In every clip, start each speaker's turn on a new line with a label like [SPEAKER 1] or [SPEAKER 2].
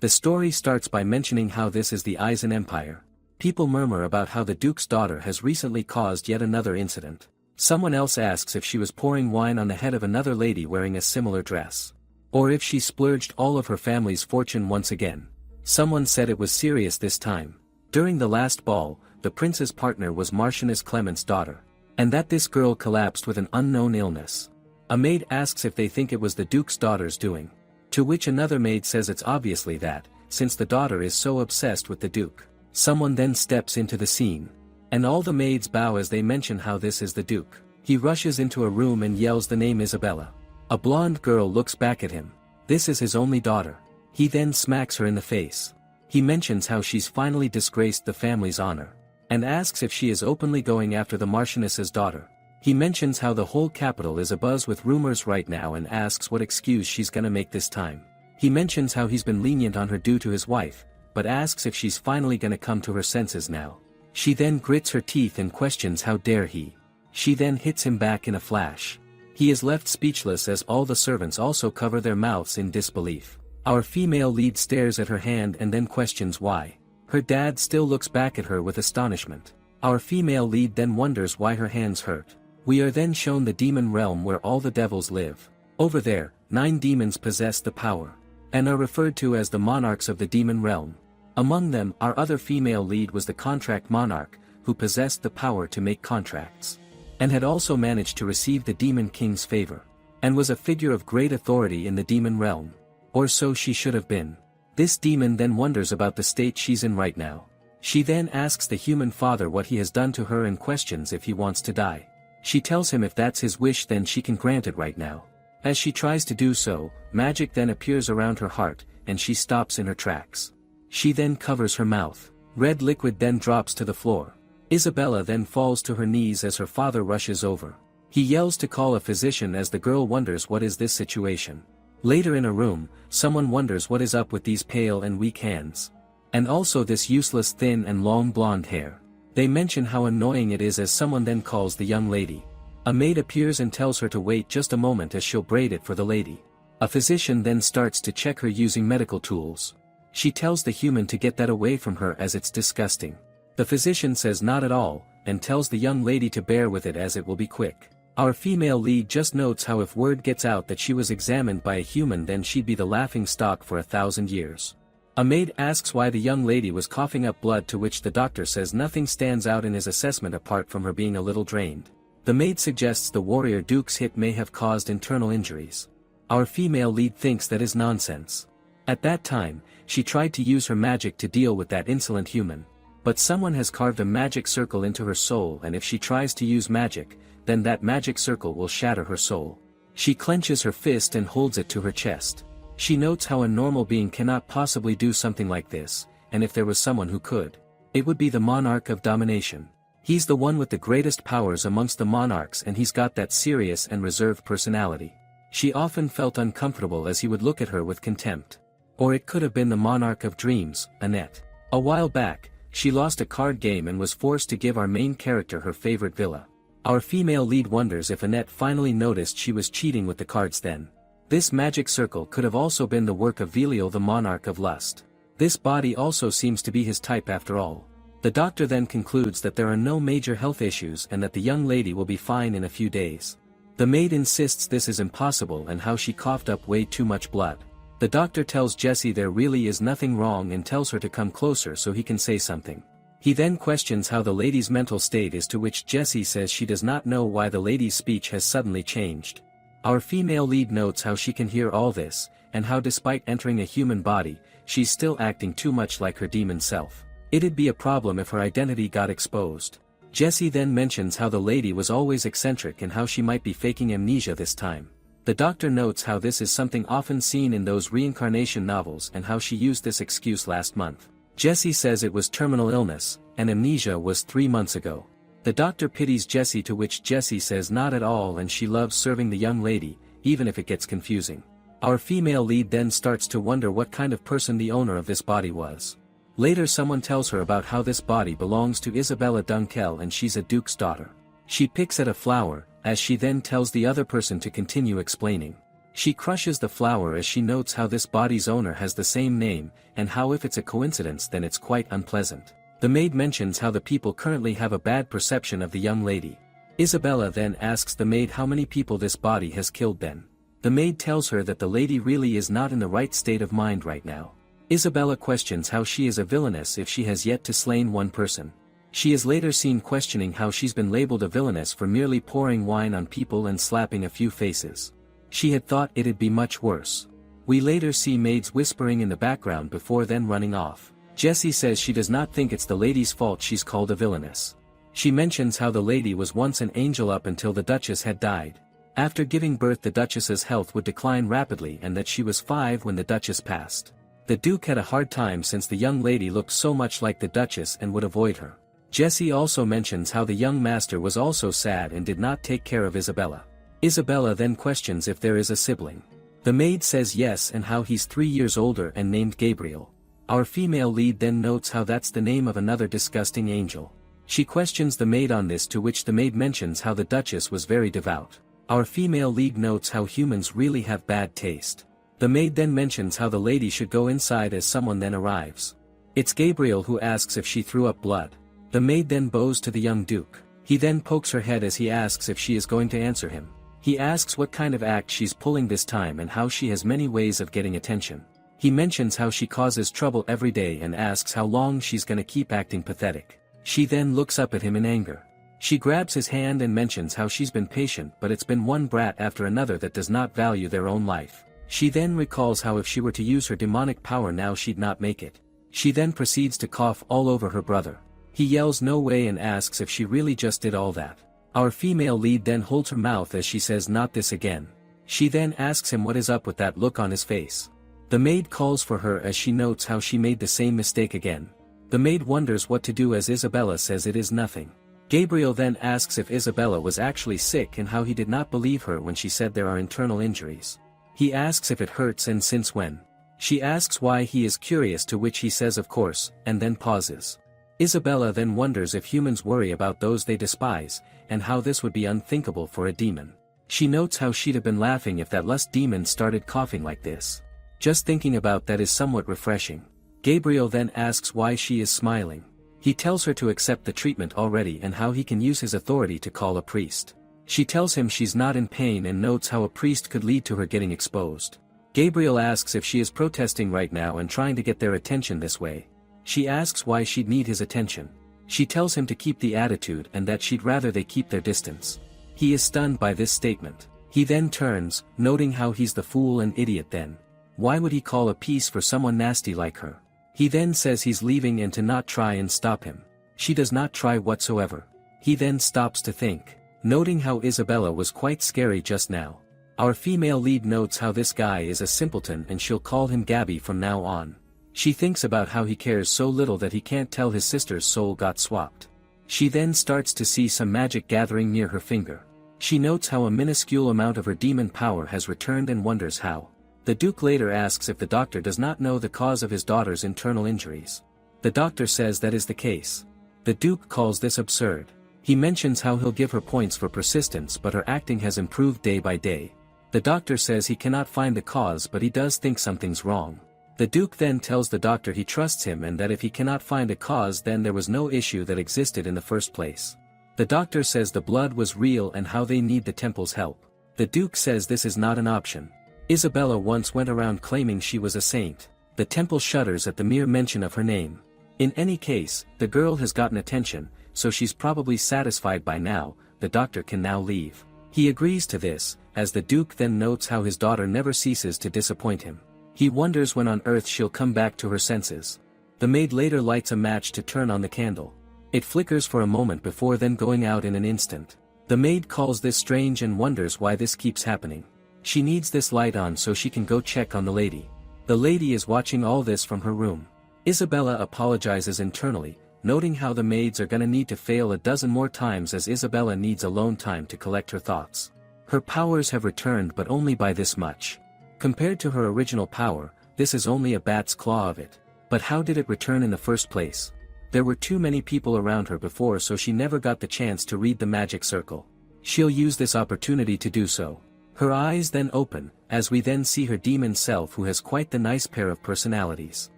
[SPEAKER 1] The story starts by mentioning how this is the Eisen Empire. People murmur about how the Duke's daughter has recently caused yet another incident. Someone else asks if she was pouring wine on the head of another lady wearing a similar dress. Or if she splurged all of her family's fortune once again. Someone said it was serious this time. During the last ball, the prince's partner was Marchioness Clement's daughter. And that this girl collapsed with an unknown illness. A maid asks if they think it was the Duke's daughter's doing. To which another maid says it's obviously that, since the daughter is so obsessed with the Duke. Someone then steps into the scene. And all the maids bow as they mention how this is the Duke. He rushes into a room and yells the name Isabella. A blonde girl looks back at him. This is his only daughter. He then smacks her in the face. He mentions how she's finally disgraced the family's honor. And asks if she is openly going after the Marchioness's daughter. He mentions how the whole capital is abuzz with rumors right now and asks what excuse she's gonna make this time. He mentions how he's been lenient on her due to his wife, but asks if she's finally gonna come to her senses now. She then grits her teeth and questions how dare he. She then hits him back in a flash. He is left speechless as all the servants also cover their mouths in disbelief. Our female lead stares at her hand and then questions why. Her dad still looks back at her with astonishment. Our female lead then wonders why her hands hurt. We are then shown the demon realm where all the devils live. Over there, 9 demons possess the power, and are referred to as the monarchs of the demon realm. Among them, our other female lead was the contract monarch, who possessed the power to make contracts. And had also managed to receive the demon king's favor. And was a figure of great authority in the demon realm. Or so she should have been. This demon then wonders about the state she's in right now. She then asks the human father what he has done to her and questions if he wants to die. She tells him if that's his wish then she can grant it right now. As she tries to do so, magic then appears around her heart, and she stops in her tracks. She then covers her mouth. Red liquid then drops to the floor. Isabella then falls to her knees as her father rushes over. He yells to call a physician as the girl wonders what is this situation. Later in a room, someone wonders what is up with these pale and weak hands. And also this useless thin and long blonde hair. They mention how annoying it is as someone then calls the young lady. A maid appears and tells her to wait just a moment as she'll braid it for the lady. A physician then starts to check her using medical tools. She tells the human to get that away from her as it's disgusting. The physician says not at all, and tells the young lady to bear with it as it will be quick. Our female lead just notes how if word gets out that she was examined by a human then she'd be the laughing stock for 1,000 years. A maid asks why the young lady was coughing up blood, to which the doctor says nothing stands out in his assessment apart from her being a little drained. The maid suggests the warrior duke's hit may have caused internal injuries. Our female lead thinks that is nonsense. At that time, she tried to use her magic to deal with that insolent human. But someone has carved a magic circle into her soul, and if she tries to use magic, then that magic circle will shatter her soul. She clenches her fist and holds it to her chest. She notes how a normal being cannot possibly do something like this, and if there was someone who could, it would be the monarch of domination. He's the one with the greatest powers amongst the monarchs, and he's got that serious and reserved personality. She often felt uncomfortable as he would look at her with contempt. Or it could have been the monarch of dreams, Annette. A while back, she lost a card game and was forced to give our main character her favorite villa. Our female lead wonders if Annette finally noticed she was cheating with the cards then. This magic circle could have also been the work of Velio, the monarch of lust. This body also seems to be his type after all. The doctor then concludes that there are no major health issues and that the young lady will be fine in a few days. The maid insists this is impossible and how she coughed up way too much blood. The doctor tells Jessie there really is nothing wrong and tells her to come closer so he can say something. He then questions how the lady's mental state is, to which Jessie says she does not know why the lady's speech has suddenly changed. Our female lead notes how she can hear all this, and how despite entering a human body, she's still acting too much like her demon self. It'd be a problem if her identity got exposed. Jessie then mentions how the lady was always eccentric and how she might be faking amnesia this time. The doctor notes how this is something often seen in those reincarnation novels and how she used this excuse last month. Jessie says it was terminal illness, and amnesia was 3 months ago. The doctor pities Jessie, to which Jessie says not at all, and she loves serving the young lady, even if it gets confusing. Our female lead then starts to wonder what kind of person the owner of this body was. Later someone tells her about how this body belongs to Isabella Dunkel and she's a duke's daughter. She picks at a flower, as she then tells the other person to continue explaining. She crushes the flower as she notes how this body's owner has the same name, and how if it's a coincidence then it's quite unpleasant. The maid mentions how the people currently have a bad perception of the young lady. Isabella then asks the maid how many people this body has killed then. The maid tells her that the lady really is not in the right state of mind right now. Isabella questions how she is a villainess if she has yet to slain one person. She is later seen questioning how she's been labeled a villainess for merely pouring wine on people and slapping a few faces. She had thought it'd be much worse. We later see maids whispering in the background before then running off. Jessie says she does not think it's the lady's fault she's called a villainess. She mentions how the lady was once an angel up until the Duchess had died. After giving birth the Duchess's health would decline rapidly and that she was 5 when the Duchess passed. The Duke had a hard time since the young lady looked so much like the Duchess and would avoid her. Jessie also mentions how the young master was also sad and did not take care of Isabella. Isabella then questions if there is a sibling. The maid says yes and how he's 3 years older and named Gabriel. Our female lead then notes how that's the name of another disgusting angel. She questions the maid on this, to which the maid mentions how the Duchess was very devout. Our female lead notes how humans really have bad taste. The maid then mentions how the lady should go inside as someone then arrives. It's Gabriel who asks if she threw up blood. The maid then bows to the young Duke. He then pokes her head as he asks if she is going to answer him. He asks what kind of act she's pulling this time and how she has many ways of getting attention. He mentions how she causes trouble every day and asks how long she's gonna keep acting pathetic. She then looks up at him in anger. She grabs his hand and mentions how she's been patient, but it's been one brat after another that does not value their own life. She then recalls how if she were to use her demonic power now she'd not make it. She then proceeds to cough all over her brother. He yells no way and asks if she really just did all that. Our female lead then holds her mouth as she says not this again. She then asks him what is up with that look on his face. The maid calls for her as she notes how she made the same mistake again. The maid wonders what to do as Isabella says it is nothing. Gabriel then asks if Isabella was actually sick and how he did not believe her when she said there are internal injuries. He asks if it hurts and since when. She asks why he is curious, to which he says of course, and then pauses. Isabella then wonders if humans worry about those they despise, and how this would be unthinkable for a demon. She notes how she'd have been laughing if that lust demon started coughing like this. Just thinking about that is somewhat refreshing. Gabriel then asks why she is smiling. He tells her to accept the treatment already and how he can use his authority to call a priest. She tells him she's not in pain and notes how a priest could lead to her getting exposed. Gabriel asks if she is protesting right now and trying to get their attention this way. She asks why she'd need his attention. She tells him to keep the attitude and that she'd rather they keep their distance. He is stunned by this statement. He then turns, noting how he's the fool and idiot then. Why would he call a peace for someone nasty like her? He then says he's leaving and to not try and stop him. She does not try whatsoever. He then stops to think, noting how Isabella was quite scary just now. Our female lead notes how this guy is a simpleton and she'll call him Gabby from now on. She thinks about how he cares so little that he can't tell his sister's soul got swapped. She then starts to see some magic gathering near her finger. She notes how a minuscule amount of her demon power has returned and wonders how. The Duke later asks if the doctor does not know the cause of his daughter's internal injuries. The doctor says that is the case. The Duke calls this absurd. He mentions how he'll give her points for persistence, but her acting has improved day by day. The doctor says he cannot find the cause, but he does think something's wrong. The Duke then tells the doctor he trusts him and that if he cannot find a cause then there was no issue that existed in the first place. The doctor says the blood was real and how they need the temple's help. The Duke says this is not an option. Isabella once went around claiming she was a saint. The temple shudders at the mere mention of her name. In any case, the girl has gotten attention, so she's probably satisfied by now. The doctor can now leave. He agrees to this, as the Duke then notes how his daughter never ceases to disappoint him. He wonders when on earth she'll come back to her senses. The maid later lights a match to turn on the candle. It flickers for a moment before then going out in an instant. The maid calls this strange and wonders why this keeps happening. She needs this light on so she can go check on the lady. The lady is watching all this from her room. Isabella apologizes internally, noting how the maids are gonna need to fail a dozen more times as Isabella needs alone time to collect her thoughts. Her powers have returned, but only by this much. Compared to her original power, this is only a bat's claw of it. But how did it return in the first place? There were too many people around her before, so she never got the chance to read the magic circle. She'll use this opportunity to do so. Her eyes then open, as we then see her demon self, who has quite the nice pair of personalities.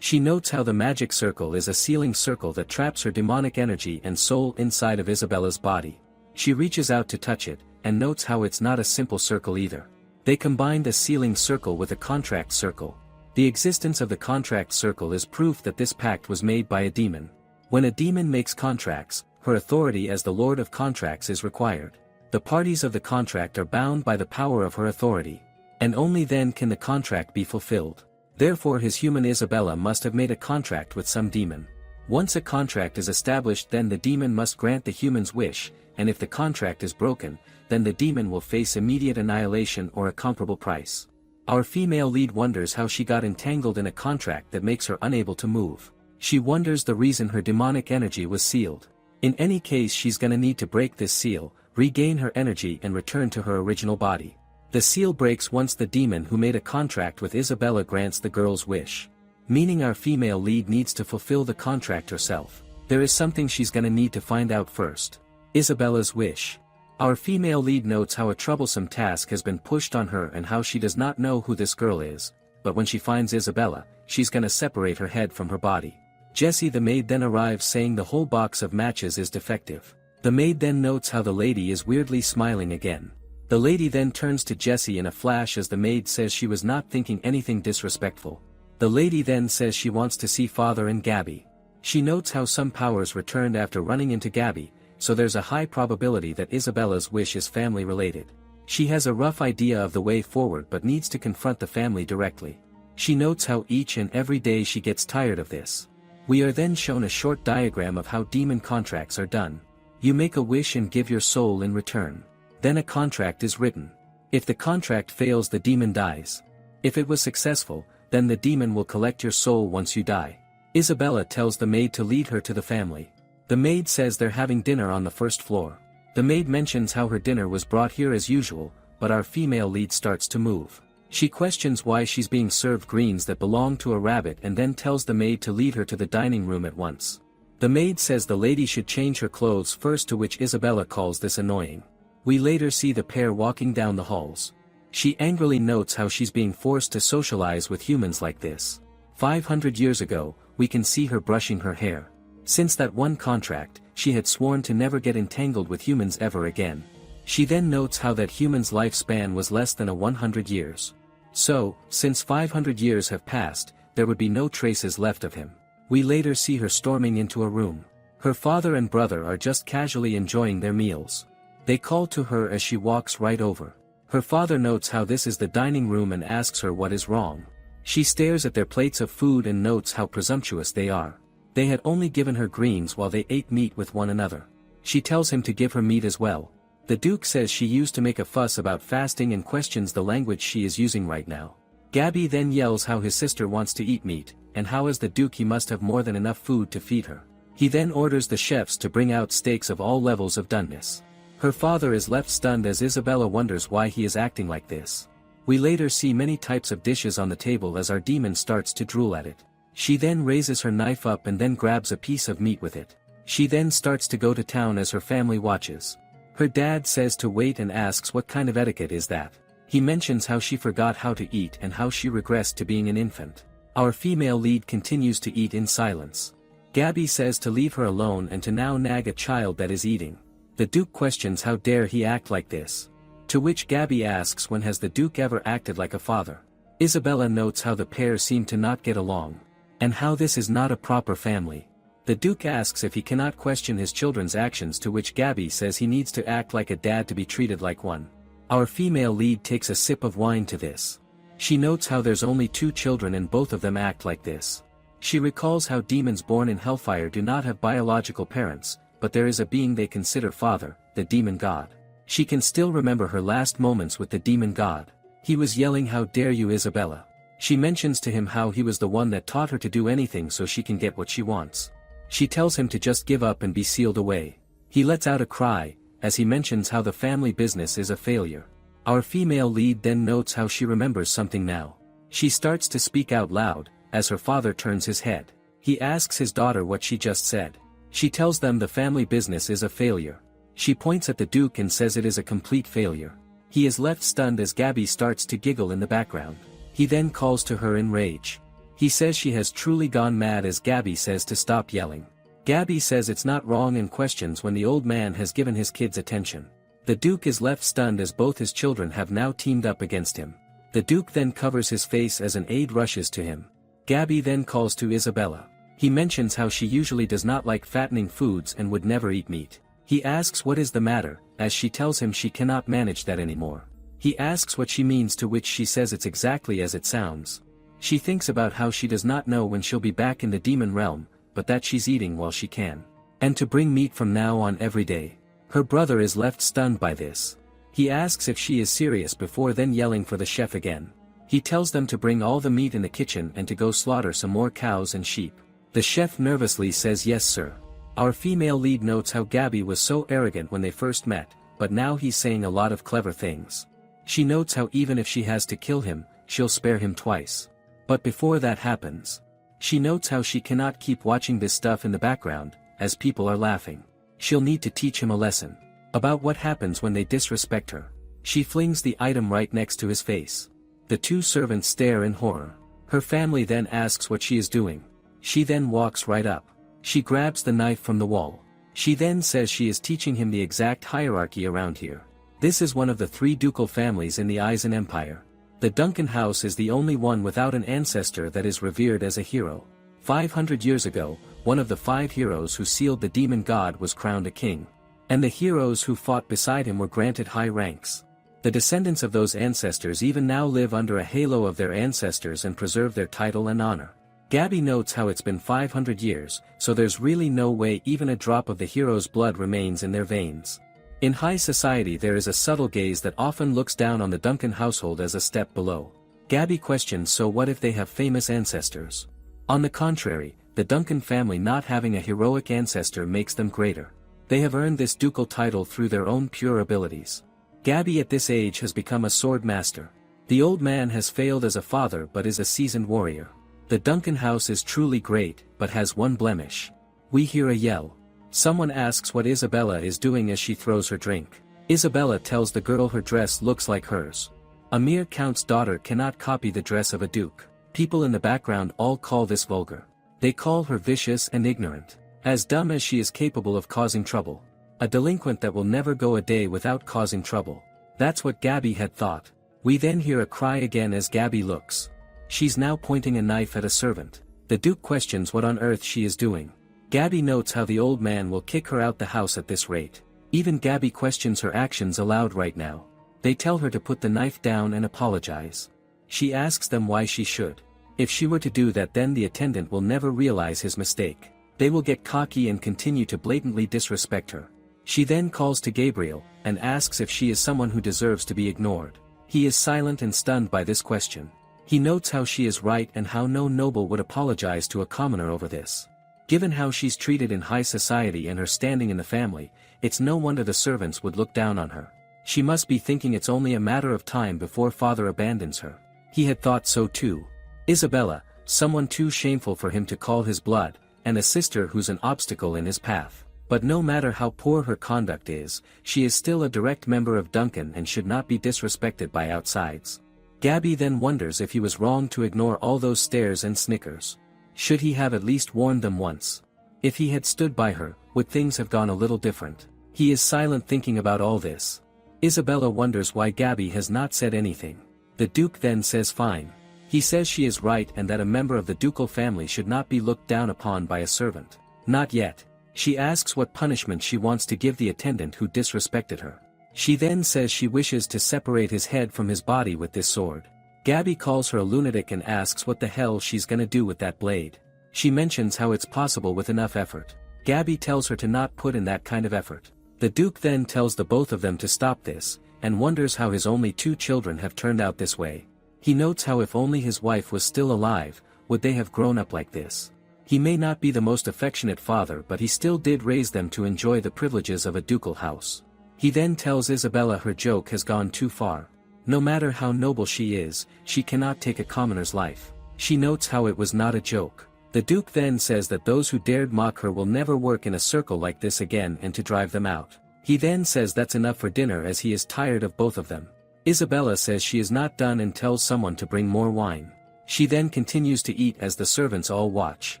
[SPEAKER 1] She notes how the magic circle is a sealing circle that traps her demonic energy and soul inside of Isabella's body. She reaches out to touch it, and notes how it's not a simple circle either. They combined a sealing circle with a contract circle. The existence of the contract circle is proof that this pact was made by a demon. When a demon makes contracts, her authority as the Lord of Contracts is required. The parties of the contract are bound by the power of her authority. And only then can the contract be fulfilled. Therefore his human Isabella must have made a contract with some demon. Once a contract is established, then the demon must grant the human's wish, and if the contract is broken, then the demon will face immediate annihilation or a comparable price. Our female lead wonders how she got entangled in a contract that makes her unable to move. She wonders the reason her demonic energy was sealed. In any case, she's gonna need to break this seal, regain her energy and return to her original body. The seal breaks once the demon who made a contract with Isabella grants the girl's wish. Meaning our female lead needs to fulfill the contract herself. There is something she's gonna need to find out first. Isabella's wish. Our female lead notes how a troublesome task has been pushed on her and how she does not know who this girl is, but when she finds Isabella, she's gonna separate her head from her body. Jessie the maid then arrives saying the whole box of matches is defective. The maid then notes how the lady is weirdly smiling again. The lady then turns to Jessie in a flash as the maid says she was not thinking anything disrespectful. The lady then says she wants to see Father and Gabby. She notes how some powers returned after running into Gabby, so there's a high probability that Isabella's wish is family related. She has a rough idea of the way forward but needs to confront the family directly. She notes how each and every day she gets tired of this. We are then shown a short diagram of how demon contracts are done. You make a wish and give your soul in return. Then a contract is written. If the contract fails, the demon dies. If it was successful, then the demon will collect your soul once you die. Isabella tells the maid to lead her to the family. The maid says they're having dinner on the first floor. The maid mentions how her dinner was brought here as usual, but our female lead starts to move. She questions why she's being served greens that belong to a rabbit and then tells the maid to lead her to the dining room at once. The maid says the lady should change her clothes first, to which Isabella calls this annoying. We later see the pair walking down the halls. She angrily notes how she's being forced to socialize with humans like this. 500 years ago, we can see her brushing her hair. Since that one contract, she had sworn to never get entangled with humans ever again. She then notes how that human's lifespan was less than 100 years. So, since 500 years have passed, there would be no traces left of him. We later see her storming into a room. Her father and brother are just casually enjoying their meals. They call to her as she walks right over. Her father notes how this is the dining room and asks her what is wrong. She stares at their plates of food and notes how presumptuous they are. They had only given her greens while they ate meat with one another. She tells him to give her meat as well. The Duke says she used to make a fuss about fasting and questions the language she is using right now. Gabby then yells how his sister wants to eat meat, and how as the Duke he must have more than enough food to feed her. He then orders the chefs to bring out steaks of all levels of doneness. Her father is left stunned as Isabella wonders why he is acting like this. We later see many types of dishes on the table as our demon starts to drool at it. She then raises her knife up and then grabs a piece of meat with it. She then starts to go to town as her family watches. Her dad says to wait and asks what kind of etiquette is that. He mentions how she forgot how to eat and how she regressed to being an infant. Our female lead continues to eat in silence. Gabby says to leave her alone and to now nag a child that is eating. The Duke questions how dare he act like this. To which Gabby asks when has the Duke ever acted like a father. Isabella notes how the pair seem to not get along. And how this is not a proper family. The Duke asks if he cannot question his children's actions, to which Gabby says he needs to act like a dad to be treated like one. Our female lead takes a sip of wine to this. She notes how there's only 2 children and both of them act like this. She recalls how demons born in hellfire do not have biological parents, but there is a being they consider father, the demon god. She can still remember her last moments with the demon god. He was yelling, "How dare you, Isabella?" She mentions to him how he was the one that taught her to do anything so she can get what she wants. She tells him to just give up and be sealed away. He lets out a cry, as he mentions how the family business is a failure. Our female lead then notes how she remembers something now. She starts to speak out loud, as her father turns his head. He asks his daughter what she just said. She tells them the family business is a failure. She points at the Duke and says it is a complete failure. He is left stunned as Gabby starts to giggle in the background. He then calls to her in rage. He says she has truly gone mad as Gabby says to stop yelling. Gabby says it's not wrong and questions when the old man has given his kids attention. The Duke is left stunned as both his children have now teamed up against him. The Duke then covers his face as an aide rushes to him. Gabby then calls to Isabella. He mentions how she usually does not like fattening foods and would never eat meat. He asks what is the matter, as she tells him she cannot manage that anymore. He asks what she means, to which she says it's exactly as it sounds. She thinks about how she does not know when she'll be back in the demon realm, but that she's eating while she can. And to bring meat from now on every day. Her brother is left stunned by this. He asks if she is serious before then yelling for the chef again. He tells them to bring all the meat in the kitchen and to go slaughter some more cows and sheep. The chef nervously says yes sir. Our female lead notes how Gabby was so arrogant when they first met, but now he's saying a lot of clever things. She notes how even if she has to kill him, she'll spare him twice. But before that happens, she notes how she cannot keep watching this stuff in the background, as people are laughing. She'll need to teach him a lesson about what happens when they disrespect her. She flings the item right next to his face. The two servants stare in horror. Her family then asks what she is doing. She then walks right up. She grabs the knife from the wall. She then says she is teaching him the exact hierarchy around here. This is one of the 3 ducal families in the Eisen Empire. The Duncan house is the only one without an ancestor that is revered as a hero. 500 years ago, one of the 5 heroes who sealed the demon god was crowned a king. And the heroes who fought beside him were granted high ranks. The descendants of those ancestors even now live under a halo of their ancestors and preserve their title and honor. Gabby notes how it's been 500 years, so there's really no way even a drop of the hero's blood remains in their veins. In high society there is a subtle gaze that often looks down on the Duncan household as a step below. Gabby questions, so what if they have famous ancestors? On the contrary, the Duncan family not having a heroic ancestor makes them greater. They have earned this ducal title through their own pure abilities. Gabby at this age has become a sword master. The old man has failed as a father but is a seasoned warrior. The Duncan house is truly great, but has one blemish. We hear a yell. Someone asks what Isabella is doing as she throws her drink. Isabella tells the girl her dress looks like hers. A mere count's daughter cannot copy the dress of a duke. People in the background all call this vulgar. They call her vicious and ignorant. As dumb as she is capable of causing trouble. A delinquent that will never go a day without causing trouble. That's what Gabby had thought. We then hear a cry again as Gabby looks. She's now pointing a knife at a servant. The Duke questions what on earth she is doing. Gabby notes how the old man will kick her out the house at this rate. Even Gabby questions her actions aloud right now. They tell her to put the knife down and apologize. She asks them why she should. If she were to do that, then the attendant will never realize his mistake. They will get cocky and continue to blatantly disrespect her. She then calls to Gabriel, and asks if she is someone who deserves to be ignored. He is silent and stunned by this question. He notes how she is right and how no noble would apologize to a commoner over this. Given how she's treated in high society and her standing in the family, it's no wonder the servants would look down on her. She must be thinking it's only a matter of time before father abandons her. He had thought so too. Isabella, someone too shameful for him to call his blood, and a sister who's an obstacle in his path. But no matter how poor her conduct is, she is still a direct member of Duncan and should not be disrespected by outsides. Gabby then wonders if he was wrong to ignore all those stares and snickers. Should he have at least warned them once? If he had stood by her, would things have gone a little different? He is silent thinking about all this. Isabella wonders why Gabby has not said anything. The Duke then says fine. He says she is right and that a member of the ducal family should not be looked down upon by a servant. Not yet. She asks what punishment she wants to give the attendant who disrespected her. She then says she wishes to separate his head from his body with this sword. Gabby calls her a lunatic and asks what the hell she's gonna do with that blade. She mentions how it's possible with enough effort. Gabby tells her to not put in that kind of effort. The Duke then tells the both of them to stop this, and wonders how his only 2 children have turned out this way. He notes how if only his wife was still alive, would they have grown up like this. He may not be the most affectionate father, but he still did raise them to enjoy the privileges of a ducal house. He then tells Isabella her joke has gone too far. No matter how noble she is, she cannot take a commoner's life. She notes how it was not a joke. The Duke then says that those who dared mock her will never work in a circle like this again and to drive them out. He then says that's enough for dinner as he is tired of both of them. Isabella says she is not done and tells someone to bring more wine. She then continues to eat as the servants all watch.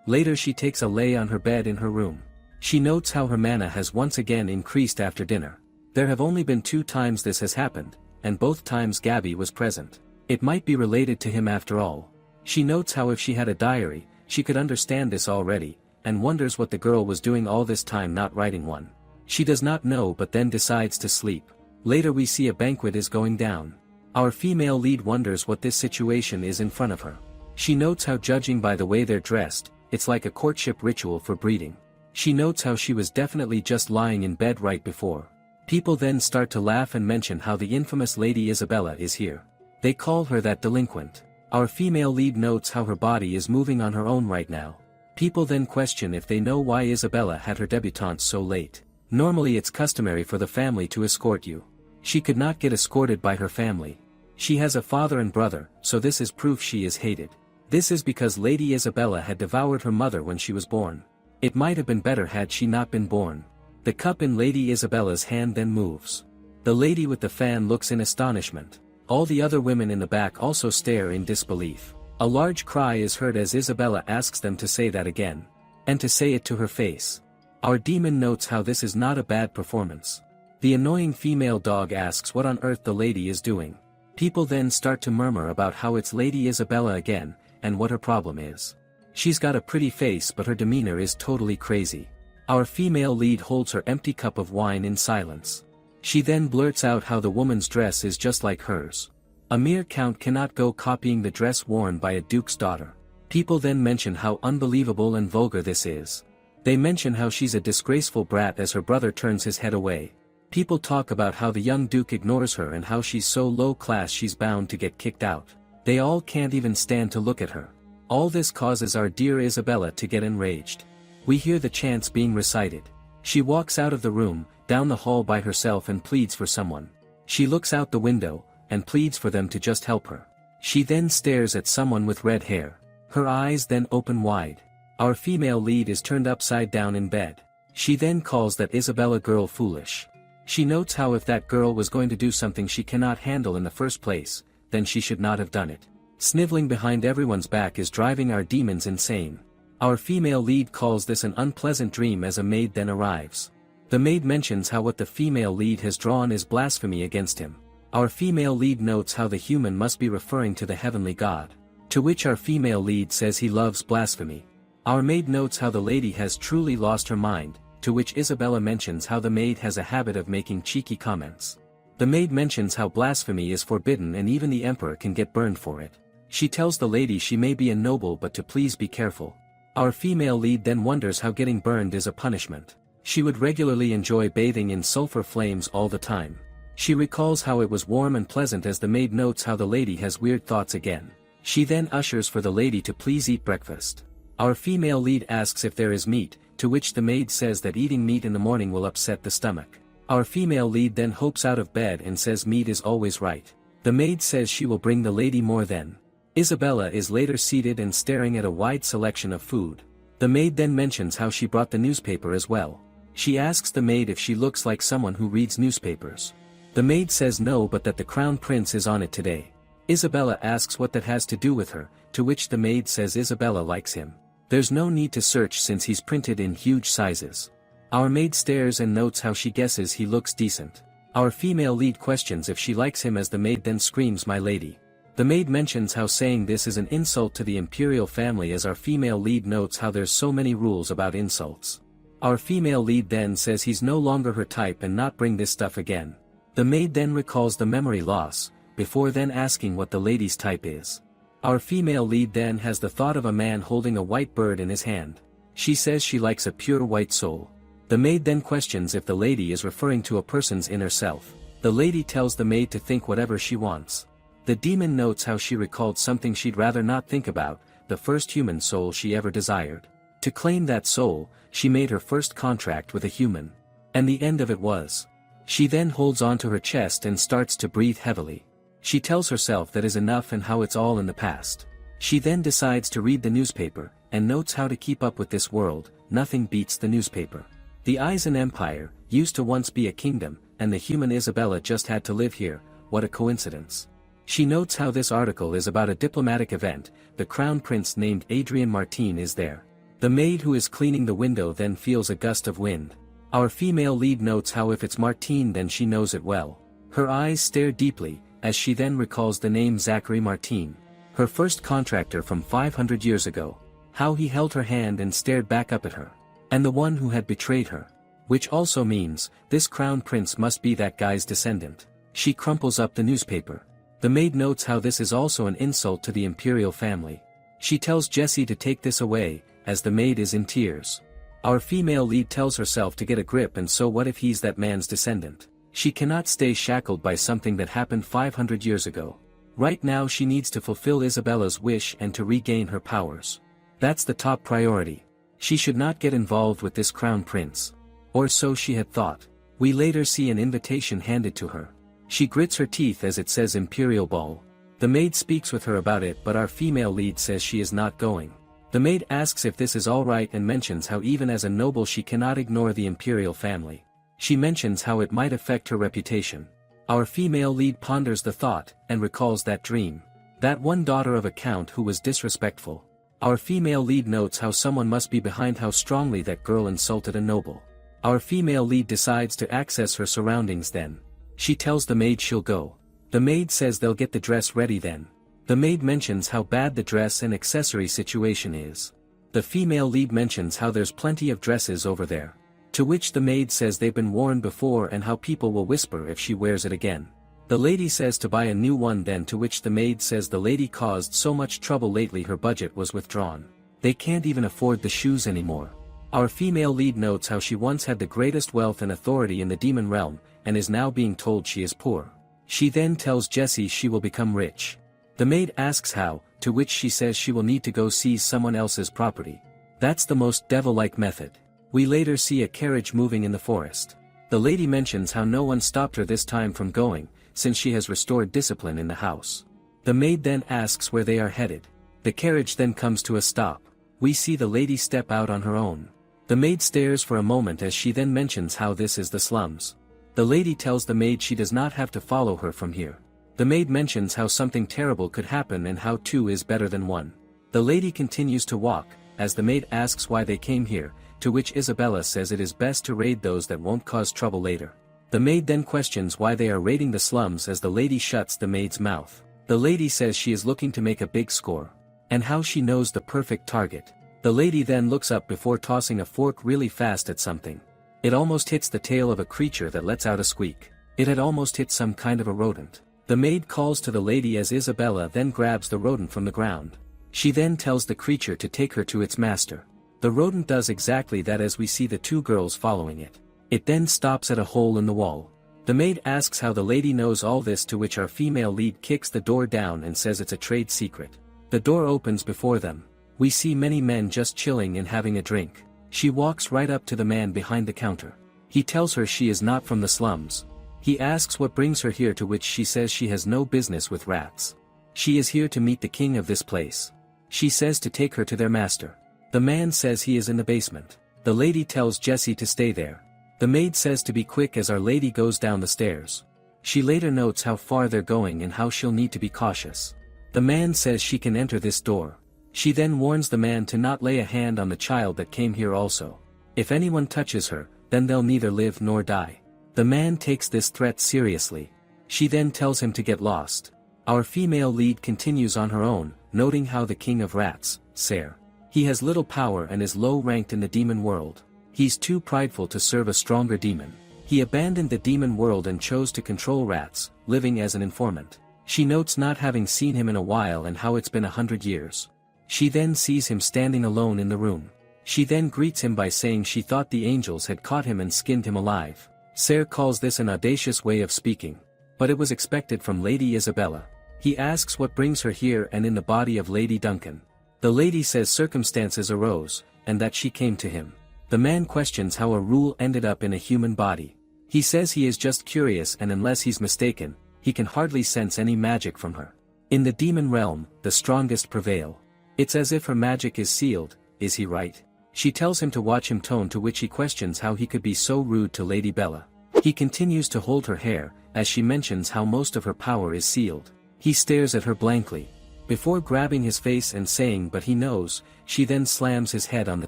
[SPEAKER 1] Later she takes a lay on her bed in her room. She notes how her mana has once again increased after dinner. There have only been 2 times this has happened, and both times Gabby was present. It might be related to him after all. She notes how if she had a diary, she could understand this already, and wonders what the girl was doing all this time not writing one. She does not know but then decides to sleep. Later we see a banquet is going down. Our female lead wonders what this situation is in front of her. She notes how judging by the way they're dressed, it's like a courtship ritual for breeding. She notes how she was definitely just lying in bed right before. People then start to laugh and mention how the infamous Lady Isabella is here. They call her that delinquent. Our female lead notes how her body is moving on her own right now. People then question if they know why Isabella had her debutante so late. Normally it's customary for the family to escort you. She could not get escorted by her family. She has a father and brother, so this is proof she is hated. This is because Lady Isabella had devoured her mother when she was born. It might have been better had she not been born. The cup in Lady Isabella's hand then moves. The lady with the fan looks in astonishment. All the other women in the back also stare in disbelief. A large cry is heard as Isabella asks them to say that again. And to say it to her face. Our demon notes how this is not a bad performance. The annoying female dog asks what on earth the lady is doing. People then start to murmur about how it's Lady Isabella again, and what her problem is. She's got a pretty face but her demeanor is totally crazy. Our female lead holds her empty cup of wine in silence. She then blurts out how the woman's dress is just like hers. A mere count cannot go copying the dress worn by a duke's daughter. People then mention how unbelievable and vulgar this is. They mention how she's a disgraceful brat as her brother turns his head away. People talk about how the young duke ignores her and how she's so low class she's bound to get kicked out. They all can't even stand to look at her. All this causes our dear Isabella to get enraged. We hear the chants being recited. She walks out of the room, down the hall by herself and pleads for someone. She looks out the window, and pleads for them to just help her. She then stares at someone with red hair. Her eyes then open wide. Our female lead is turned upside down in bed. She then calls that Isabella girl foolish. She notes how if that girl was going to do something she cannot handle in the first place, then she should not have done it. Sniveling behind everyone's back is driving our demons insane. Our female lead calls this an unpleasant dream as a maid then arrives. The maid mentions how what the female lead has drawn is blasphemy against him. Our female lead notes how the human must be referring to the heavenly God. To which our female lead says he loves blasphemy. Our maid notes how the lady has truly lost her mind, to which Isabella mentions how the maid has a habit of making cheeky comments. The maid mentions how blasphemy is forbidden and even the emperor can get burned for it. She tells the lady she may be a noble but to please be careful. Our female lead then wonders how getting burned is a punishment. She would regularly enjoy bathing in sulfur flames all the time. She recalls how it was warm and pleasant as the maid notes how the lady has weird thoughts again. She then ushers for the lady to please eat breakfast. Our female lead asks if there is meat, to which the maid says that eating meat in the morning will upset the stomach. Our female lead then hopes out of bed and says meat is always right. The maid says she will bring the lady more then. Isabella is later seated and staring at a wide selection of food. The maid then mentions how she brought the newspaper as well. She asks the maid if she looks like someone who reads newspapers. The maid says no but that the crown prince is on it today. Isabella asks what that has to do with her, to which the maid says Isabella likes him. There's no need to search since he's printed in huge sizes. Our maid stares and notes how she guesses he looks decent. Our female lead questions if she likes him as the maid then screams my lady. The maid mentions how saying this is an insult to the imperial family as our female lead notes how there's so many rules about insults. Our female lead then says he's no longer her type and not bring this stuff again. The maid then recalls the memory loss, before then asking what the lady's type is. Our female lead then has the thought of a man holding a white bird in his hand. She says she likes a pure white soul. The maid then questions if the lady is referring to a person's inner self. The lady tells the maid to think whatever she wants. The demon notes how she recalled something she'd rather not think about, the first human soul she ever desired. To claim that soul, she made her first contract with a human. And the end of it was. She then holds onto her chest and starts to breathe heavily. She tells herself that is enough and how it's all in the past. She then decides to read the newspaper, and notes how to keep up with this world. Nothing beats the newspaper. The Eisen Empire used to once be a kingdom, and the human Isabella just had to live here, what a coincidence. She notes how this article is about a diplomatic event. The crown prince named Adrian Martin is there. The maid who is cleaning the window then feels a gust of wind. Our female lead notes how if it's Martin then she knows it well. Her eyes stare deeply, as she then recalls the name Zachary Martin, her first contractor from 500 years ago, how he held her hand and stared back up at her. And the one who had betrayed her. Which also means, this crown prince must be that guy's descendant. She crumples up the newspaper. The maid notes how this is also an insult to the imperial family. She tells Jessie to take this away, as the maid is in tears. Our female lead tells herself to get a grip, and so what if he's that man's descendant? She cannot stay shackled by something that happened 500 years ago. Right now she needs to fulfill Isabella's wish and to regain her powers. That's the top priority. She should not get involved with this crown prince. Or so she had thought. We later see an invitation handed to her. She grits her teeth as it says Imperial Ball. The maid speaks with her about it, but our female lead says she is not going. The maid asks if this is alright and mentions how even as a noble she cannot ignore the imperial family. She mentions how it might affect her reputation. Our female lead ponders the thought, and recalls that dream. That one daughter of a count who was disrespectful. Our female lead notes how someone must be behind how strongly that girl insulted a noble. Our female lead decides to access her surroundings then. She tells the maid she'll go. The maid says they'll get the dress ready then. The maid mentions how bad the dress and accessory situation is. The female lead mentions how there's plenty of dresses over there. To which the maid says they've been worn before and how people will whisper if she wears it again. The lady says to buy a new one then, to which the maid says the lady caused so much trouble lately her budget was withdrawn. They can't even afford the shoes anymore. Our female lead notes how she once had the greatest wealth and authority in the demon realm, and is now being told she is poor. She then tells Jessie she will become rich. The maid asks how, to which she says she will need to go seize someone else's property. That's the most devil-like method. We later see a carriage moving in the forest. The lady mentions how no one stopped her this time from going, since she has restored discipline in the house. The maid then asks where they are headed. The carriage then comes to a stop. We see the lady step out on her own. The maid stares for a moment as she then mentions how this is the slums. The lady tells the maid she does not have to follow her from here. The maid mentions how something terrible could happen and how two is better than one. The lady continues to walk, as the maid asks why they came here, to which Isabella says it is best to raid those that won't cause trouble later. The maid then questions why they are raiding the slums as the lady shuts the maid's mouth. The lady says she is looking to make a big score. And how she knows the perfect target. The lady then looks up before tossing a fork really fast at something. It almost hits the tail of a creature that lets out a squeak. It had almost hit some kind of a rodent. The maid calls to the lady as Isabella then grabs the rodent from the ground. She then tells the creature to take her to its master. The rodent does exactly that as we see the two girls following it. It then stops at a hole in the wall. The maid asks how the lady knows all this, to which our female lead kicks the door down and says it's a trade secret. The door opens before them. We see many men just chilling and having a drink. She walks right up to the man behind the counter. He tells her she is not from the slums. He asks what brings her here, to which she says she has no business with rats. She is here to meet the king of this place. She says to take her to their master. The man says he is in the basement. The lady tells Jessie to stay there. The maid says to be quick as our lady goes down the stairs. She later notes how far they're going and how she'll need to be cautious. The man says she can enter this door. She then warns the man to not lay a hand on the child that came here also. If anyone touches her, then they'll neither live nor die. The man takes this threat seriously. She then tells him to get lost. Our female lead continues on her own, noting how the king of rats, Ser. He has little power and is low ranked in the demon world. He's too prideful to serve a stronger demon. He abandoned the demon world and chose to control rats, living as an informant. She notes not having seen him in a while and how it's been 100 years. She then sees him standing alone in the room. She then greets him by saying she thought the angels had caught him and skinned him alive. Ser calls this an audacious way of speaking. But it was expected from Lady Isabella. He asks what brings her here and in the body of Lady Duncan. The lady says circumstances arose, and that she came to him. The man questions how a rule ended up in a human body. He says he is just curious, and unless he's mistaken, he can hardly sense any magic from her. In the demon realm, the strongest prevail. It's as if her magic is sealed, is he right? She tells him to watch him tone, to which he questions how he could be so rude to Lady Bella. He continues to hold her hair, as she mentions how most of her power is sealed. He stares at her blankly. Before grabbing his face and saying but he knows, she then slams his head on the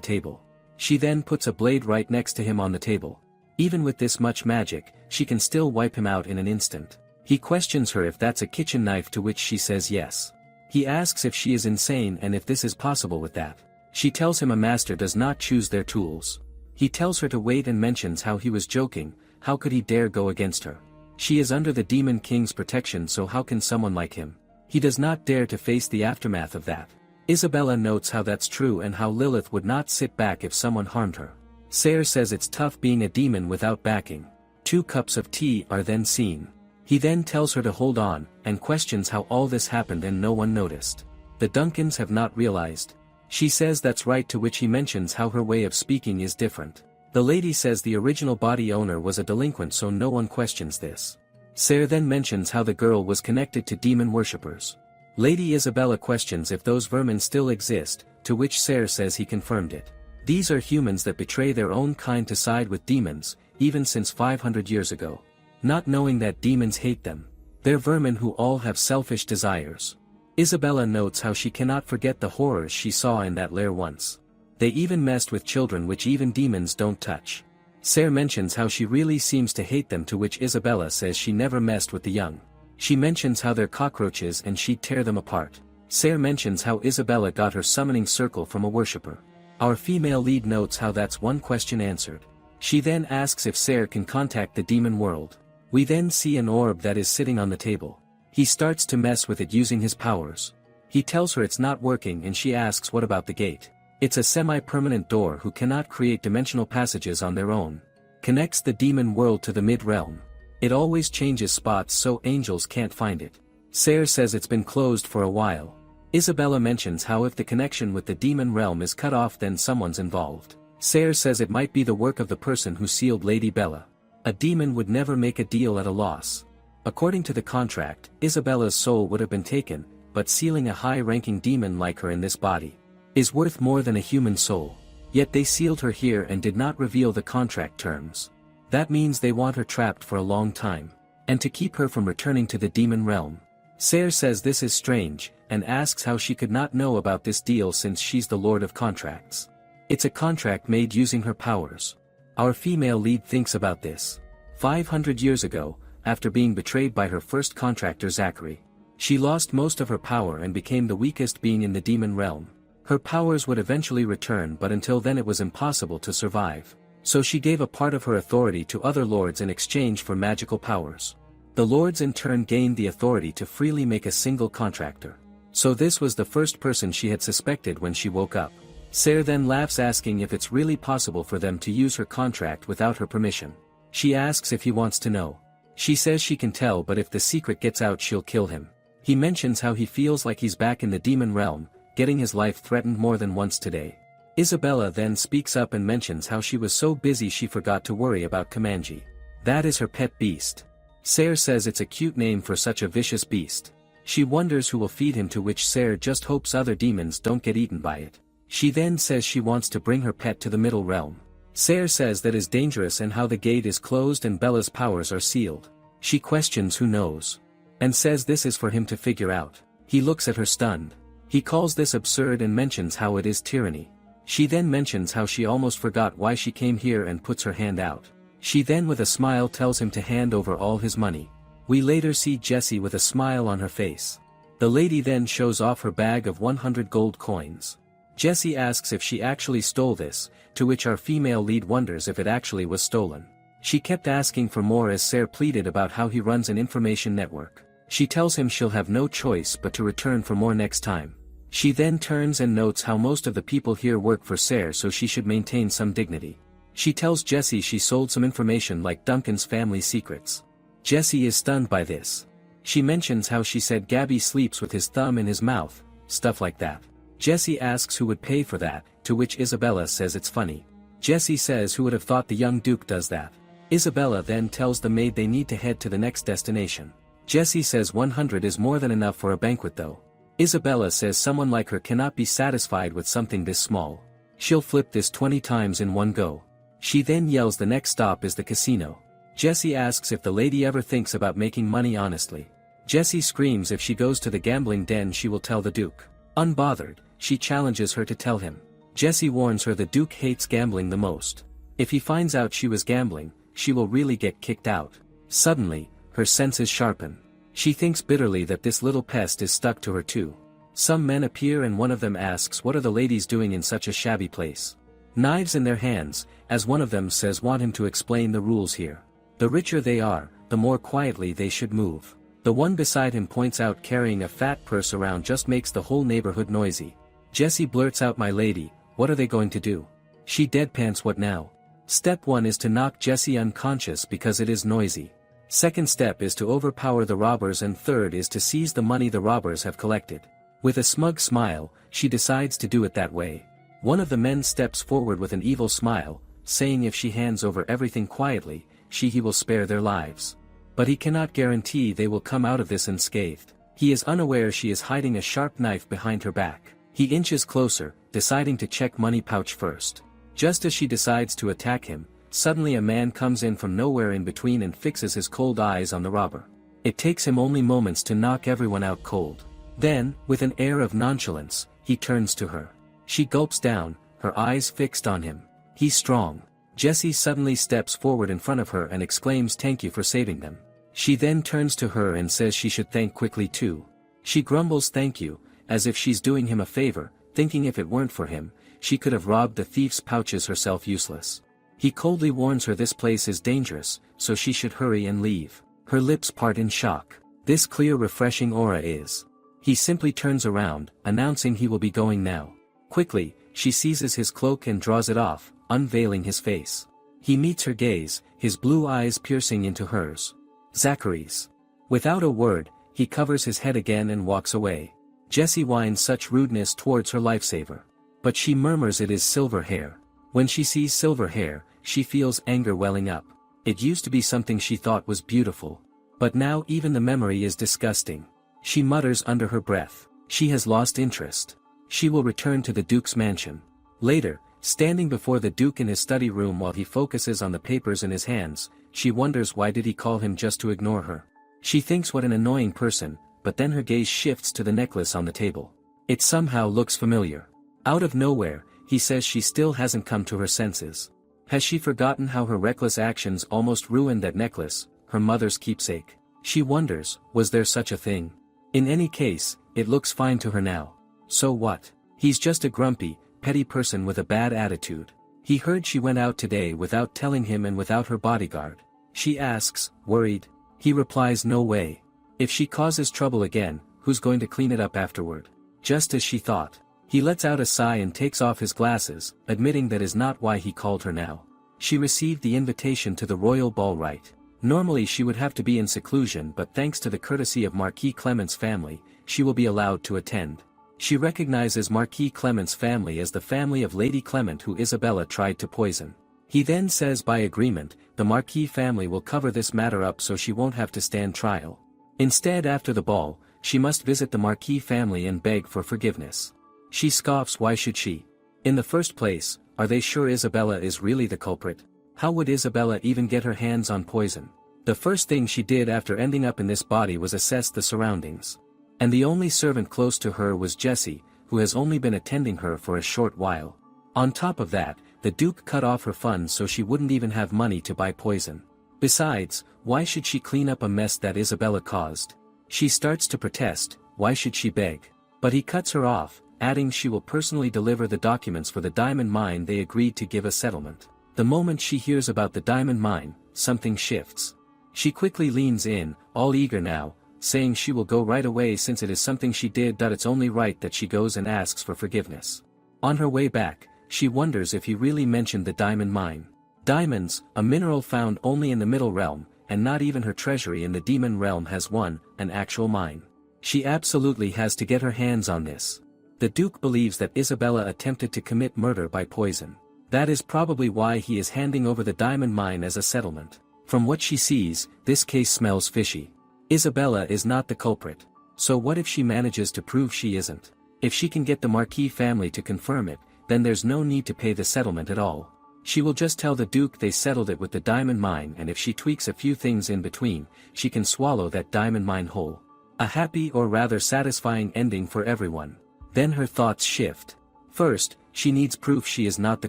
[SPEAKER 1] table. She then puts a blade right next to him on the table. Even with this much magic, she can still wipe him out in an instant. He questions her if that's a kitchen knife, to which she says yes. He asks if she is insane and if this is possible with that. She tells him a master does not choose their tools. He tells her to wait and mentions how he was joking, how could he dare go against her. She is under the Demon King's protection, so how can someone like him? He does not dare to face the aftermath of that. Isabella notes how that's true and how Lilith would not sit back if someone harmed her. Sayre says it's tough being a demon without backing. 2 cups of tea are then seen. He then tells her to hold on, and questions how all this happened and no one noticed. The Duncans have not realized. She says that's right, to which he mentions how her way of speaking is different. The lady says the original body owner was a delinquent, so no one questions this. Sayre then mentions how the girl was connected to demon worshippers. Lady Isabella questions if those vermin still exist, to which Sayre says he confirmed it. These are humans that betray their own kind to side with demons, even since 500 years ago. Not knowing that demons hate them. They're vermin who all have selfish desires. Isabella notes how she cannot forget the horrors she saw in that lair once. They even messed with children, which even demons don't touch. Sayre mentions how she really seems to hate them, to which Isabella says she never messed with the young. She mentions how they're cockroaches and she'd tear them apart. Sayre mentions how Isabella got her summoning circle from a worshipper. Our female lead notes how that's one question answered. She then asks if Sayre can contact the demon world. We then see an orb that is sitting on the table. He starts to mess with it using his powers. He tells her it's not working and she asks what about the gate. It's a semi-permanent door who cannot create dimensional passages on their own. Connects the demon world to the mid-realm. It always changes spots so angels can't find it. Sayre says it's been closed for a while. Isabella mentions how if the connection with the demon realm is cut off then someone's involved. Sayre says it might be the work of the person who sealed Lady Bella. A demon would never make a deal at a loss. According to the contract, Isabella's soul would have been taken, but sealing a high-ranking demon like her in this body is worth more than a human soul. Yet they sealed her here and did not reveal the contract terms. That means they want her trapped for a long time, and to keep her from returning to the demon realm. Sayre says this is strange, and asks how she could not know about this deal since she's the Lord of Contracts. It's a contract made using her powers. Our female lead thinks about this. 500 years ago, after being betrayed by her first contractor Zachary, she lost most of her power and became the weakest being in the demon realm. Her powers would eventually return, but until then it was impossible to survive. So she gave a part of her authority to other lords in exchange for magical powers. The lords in turn gained the authority to freely make a single contractor. So this was the first person she had suspected when she woke up. Sayre then laughs, asking if it's really possible for them to use her contract without her permission. She asks if he wants to know. She says she can tell, but if the secret gets out she'll kill him. He mentions how he feels like he's back in the demon realm, getting his life threatened more than once today. Isabella then speaks up and mentions how she was so busy she forgot to worry about Kamanji. That is her pet beast. Sayre says it's a cute name for such a vicious beast. She wonders who will feed him, to which Sayre just hopes other demons don't get eaten by it. She then says she wants to bring her pet to the middle realm. Sayre says that is dangerous and how the gate is closed and Bella's powers are sealed. She questions who knows, and says this is for him to figure out. He looks at her stunned. He calls this absurd and mentions how it is tyranny. She then mentions how she almost forgot why she came here and puts her hand out. She then with a smile tells him to hand over all his money. We later see Jessie with a smile on her face. The lady then shows off her bag of 100 gold coins. Jessie asks if she actually stole this, to which our female lead wonders if it actually was stolen. She kept asking for more as Sayre pleaded about how he runs an information network. She tells him she'll have no choice but to return for more next time. She then turns and notes how most of the people here work for Sayre, so she should maintain some dignity. She tells Jessie she sold some information like Duncan's family secrets. Jessie is stunned by this. She mentions how she said Gabby sleeps with his thumb in his mouth, stuff like that. Jessie asks who would pay for that, to which Isabella says it's funny. Jessie says who would have thought the young duke does that. Isabella then tells the maid they need to head to the next destination. Jessie says 100 is more than enough for a banquet though. Isabella says someone like her cannot be satisfied with something this small. She'll flip this 20 times in one go. She then yells the next stop is the casino. Jessie asks if the lady ever thinks about making money honestly. Jessie screams if she goes to the gambling den she will tell the Duke. Unbothered, she challenges her to tell him. Jessie warns her the Duke hates gambling the most. If he finds out she was gambling, she will really get kicked out. Suddenly, her senses sharpen. She thinks bitterly that this little pest is stuck to her too. Some men appear and one of them asks what are the ladies doing in such a shabby place. Knives in their hands, as one of them says want him to explain the rules here. The richer they are, the more quietly they should move. The one beside him points out carrying a fat purse around just makes the whole neighborhood noisy. Jessie blurts out, "My lady, what are they going to do?" She deadpans, "What now?" Step 1 is to knock Jessie unconscious because it is noisy. Second step is to overpower the robbers and third is to seize the money the robbers have collected. With a smug smile, she decides to do it that way. One of the men steps forward with an evil smile, saying if she hands over everything quietly, he will spare their lives. But he cannot guarantee they will come out of this unscathed. He is unaware she is hiding a sharp knife behind her back. He inches closer, deciding to check money pouch first. Just as she decides to attack him, suddenly a man comes in from nowhere in between and fixes his cold eyes on the robber. It takes him only moments to knock everyone out cold. Then, with an air of nonchalance, he turns to her. She gulps down, her eyes fixed on him. He's strong. Jessie suddenly steps forward in front of her and exclaims, "Thank you for saving them." She then turns to her and says she should thank quickly too. She grumbles thank you, as if she's doing him a favor, thinking if it weren't for him, she could have robbed the thief's pouches herself useless. He coldly warns her this place is dangerous, so she should hurry and leave. Her lips part in shock. This clear refreshing aura is. He simply turns around, announcing he will be going now. Quickly, she seizes his cloak and draws it off, unveiling his face. He meets her gaze, his blue eyes piercing into hers. Zachary's. Without a word, he covers his head again and walks away. Jessie whines such rudeness towards her lifesaver. But she murmurs it is silver hair. When she sees silver hair, she feels anger welling up. It used to be something she thought was beautiful. But now even the memory is disgusting. She mutters under her breath. She has lost interest. She will return to the Duke's mansion. Later, standing before the Duke in his study room while he focuses on the papers in his hands, she wonders why did he call him just to ignore her. She thinks what an annoying person, but then her gaze shifts to the necklace on the table. It somehow looks familiar. Out of nowhere, he says she still hasn't come to her senses. Has she forgotten how her reckless actions almost ruined that necklace, her mother's keepsake? She wonders, was there such a thing? In any case, it looks fine to her now. So what? He's just a grumpy, petty person with a bad attitude. He heard she went out today without telling him and without her bodyguard. She asks, worried. He replies, no way. If she causes trouble again, who's going to clean it up afterward? Just as she thought. He lets out a sigh and takes off his glasses, admitting that is not why he called her now. She received the invitation to the royal ball right. Normally she would have to be in seclusion, but thanks to the courtesy of Marquis Clement's family, she will be allowed to attend. She recognizes Marquis Clement's family as the family of Lady Clement who Isabella tried to poison. He then says by agreement, the Marquis family will cover this matter up so she won't have to stand trial. Instead, after the ball, she must visit the Marquis family and beg for forgiveness. She scoffs, why should she? In the first place, are they sure Isabella is really the culprit? How would Isabella even get her hands on poison? The first thing she did after ending up in this body was assess the surroundings. And the only servant close to her was Jessie, who has only been attending her for a short while. On top of that, the Duke cut off her funds so she wouldn't even have money to buy poison. Besides, why should she clean up a mess that Isabella caused? She starts to protest, why should she beg? But he cuts her off, adding she will personally deliver the documents for the diamond mine they agreed to give a settlement. The moment she hears about the diamond mine, something shifts. She quickly leans in, all eager now, saying she will go right away since it is something she did. It's only right that she goes and asks for forgiveness. On her way back, she wonders if he really mentioned the diamond mine. Diamonds, a mineral found only in the middle realm, and not even her treasury in the demon realm has one, an actual mine. She absolutely has to get her hands on this. The Duke believes that Isabella attempted to commit murder by poison. That is probably why he is handing over the diamond mine as a settlement. From what she sees, this case smells fishy. Isabella is not the culprit. So what if she manages to prove she isn't? If she can get the Marquis family to confirm it, then there's no need to pay the settlement at all. She will just tell the Duke they settled it with the diamond mine, and if she tweaks a few things in between, she can swallow that diamond mine whole. A happy or rather satisfying ending for everyone. Then her thoughts shift. First, she needs proof she is not the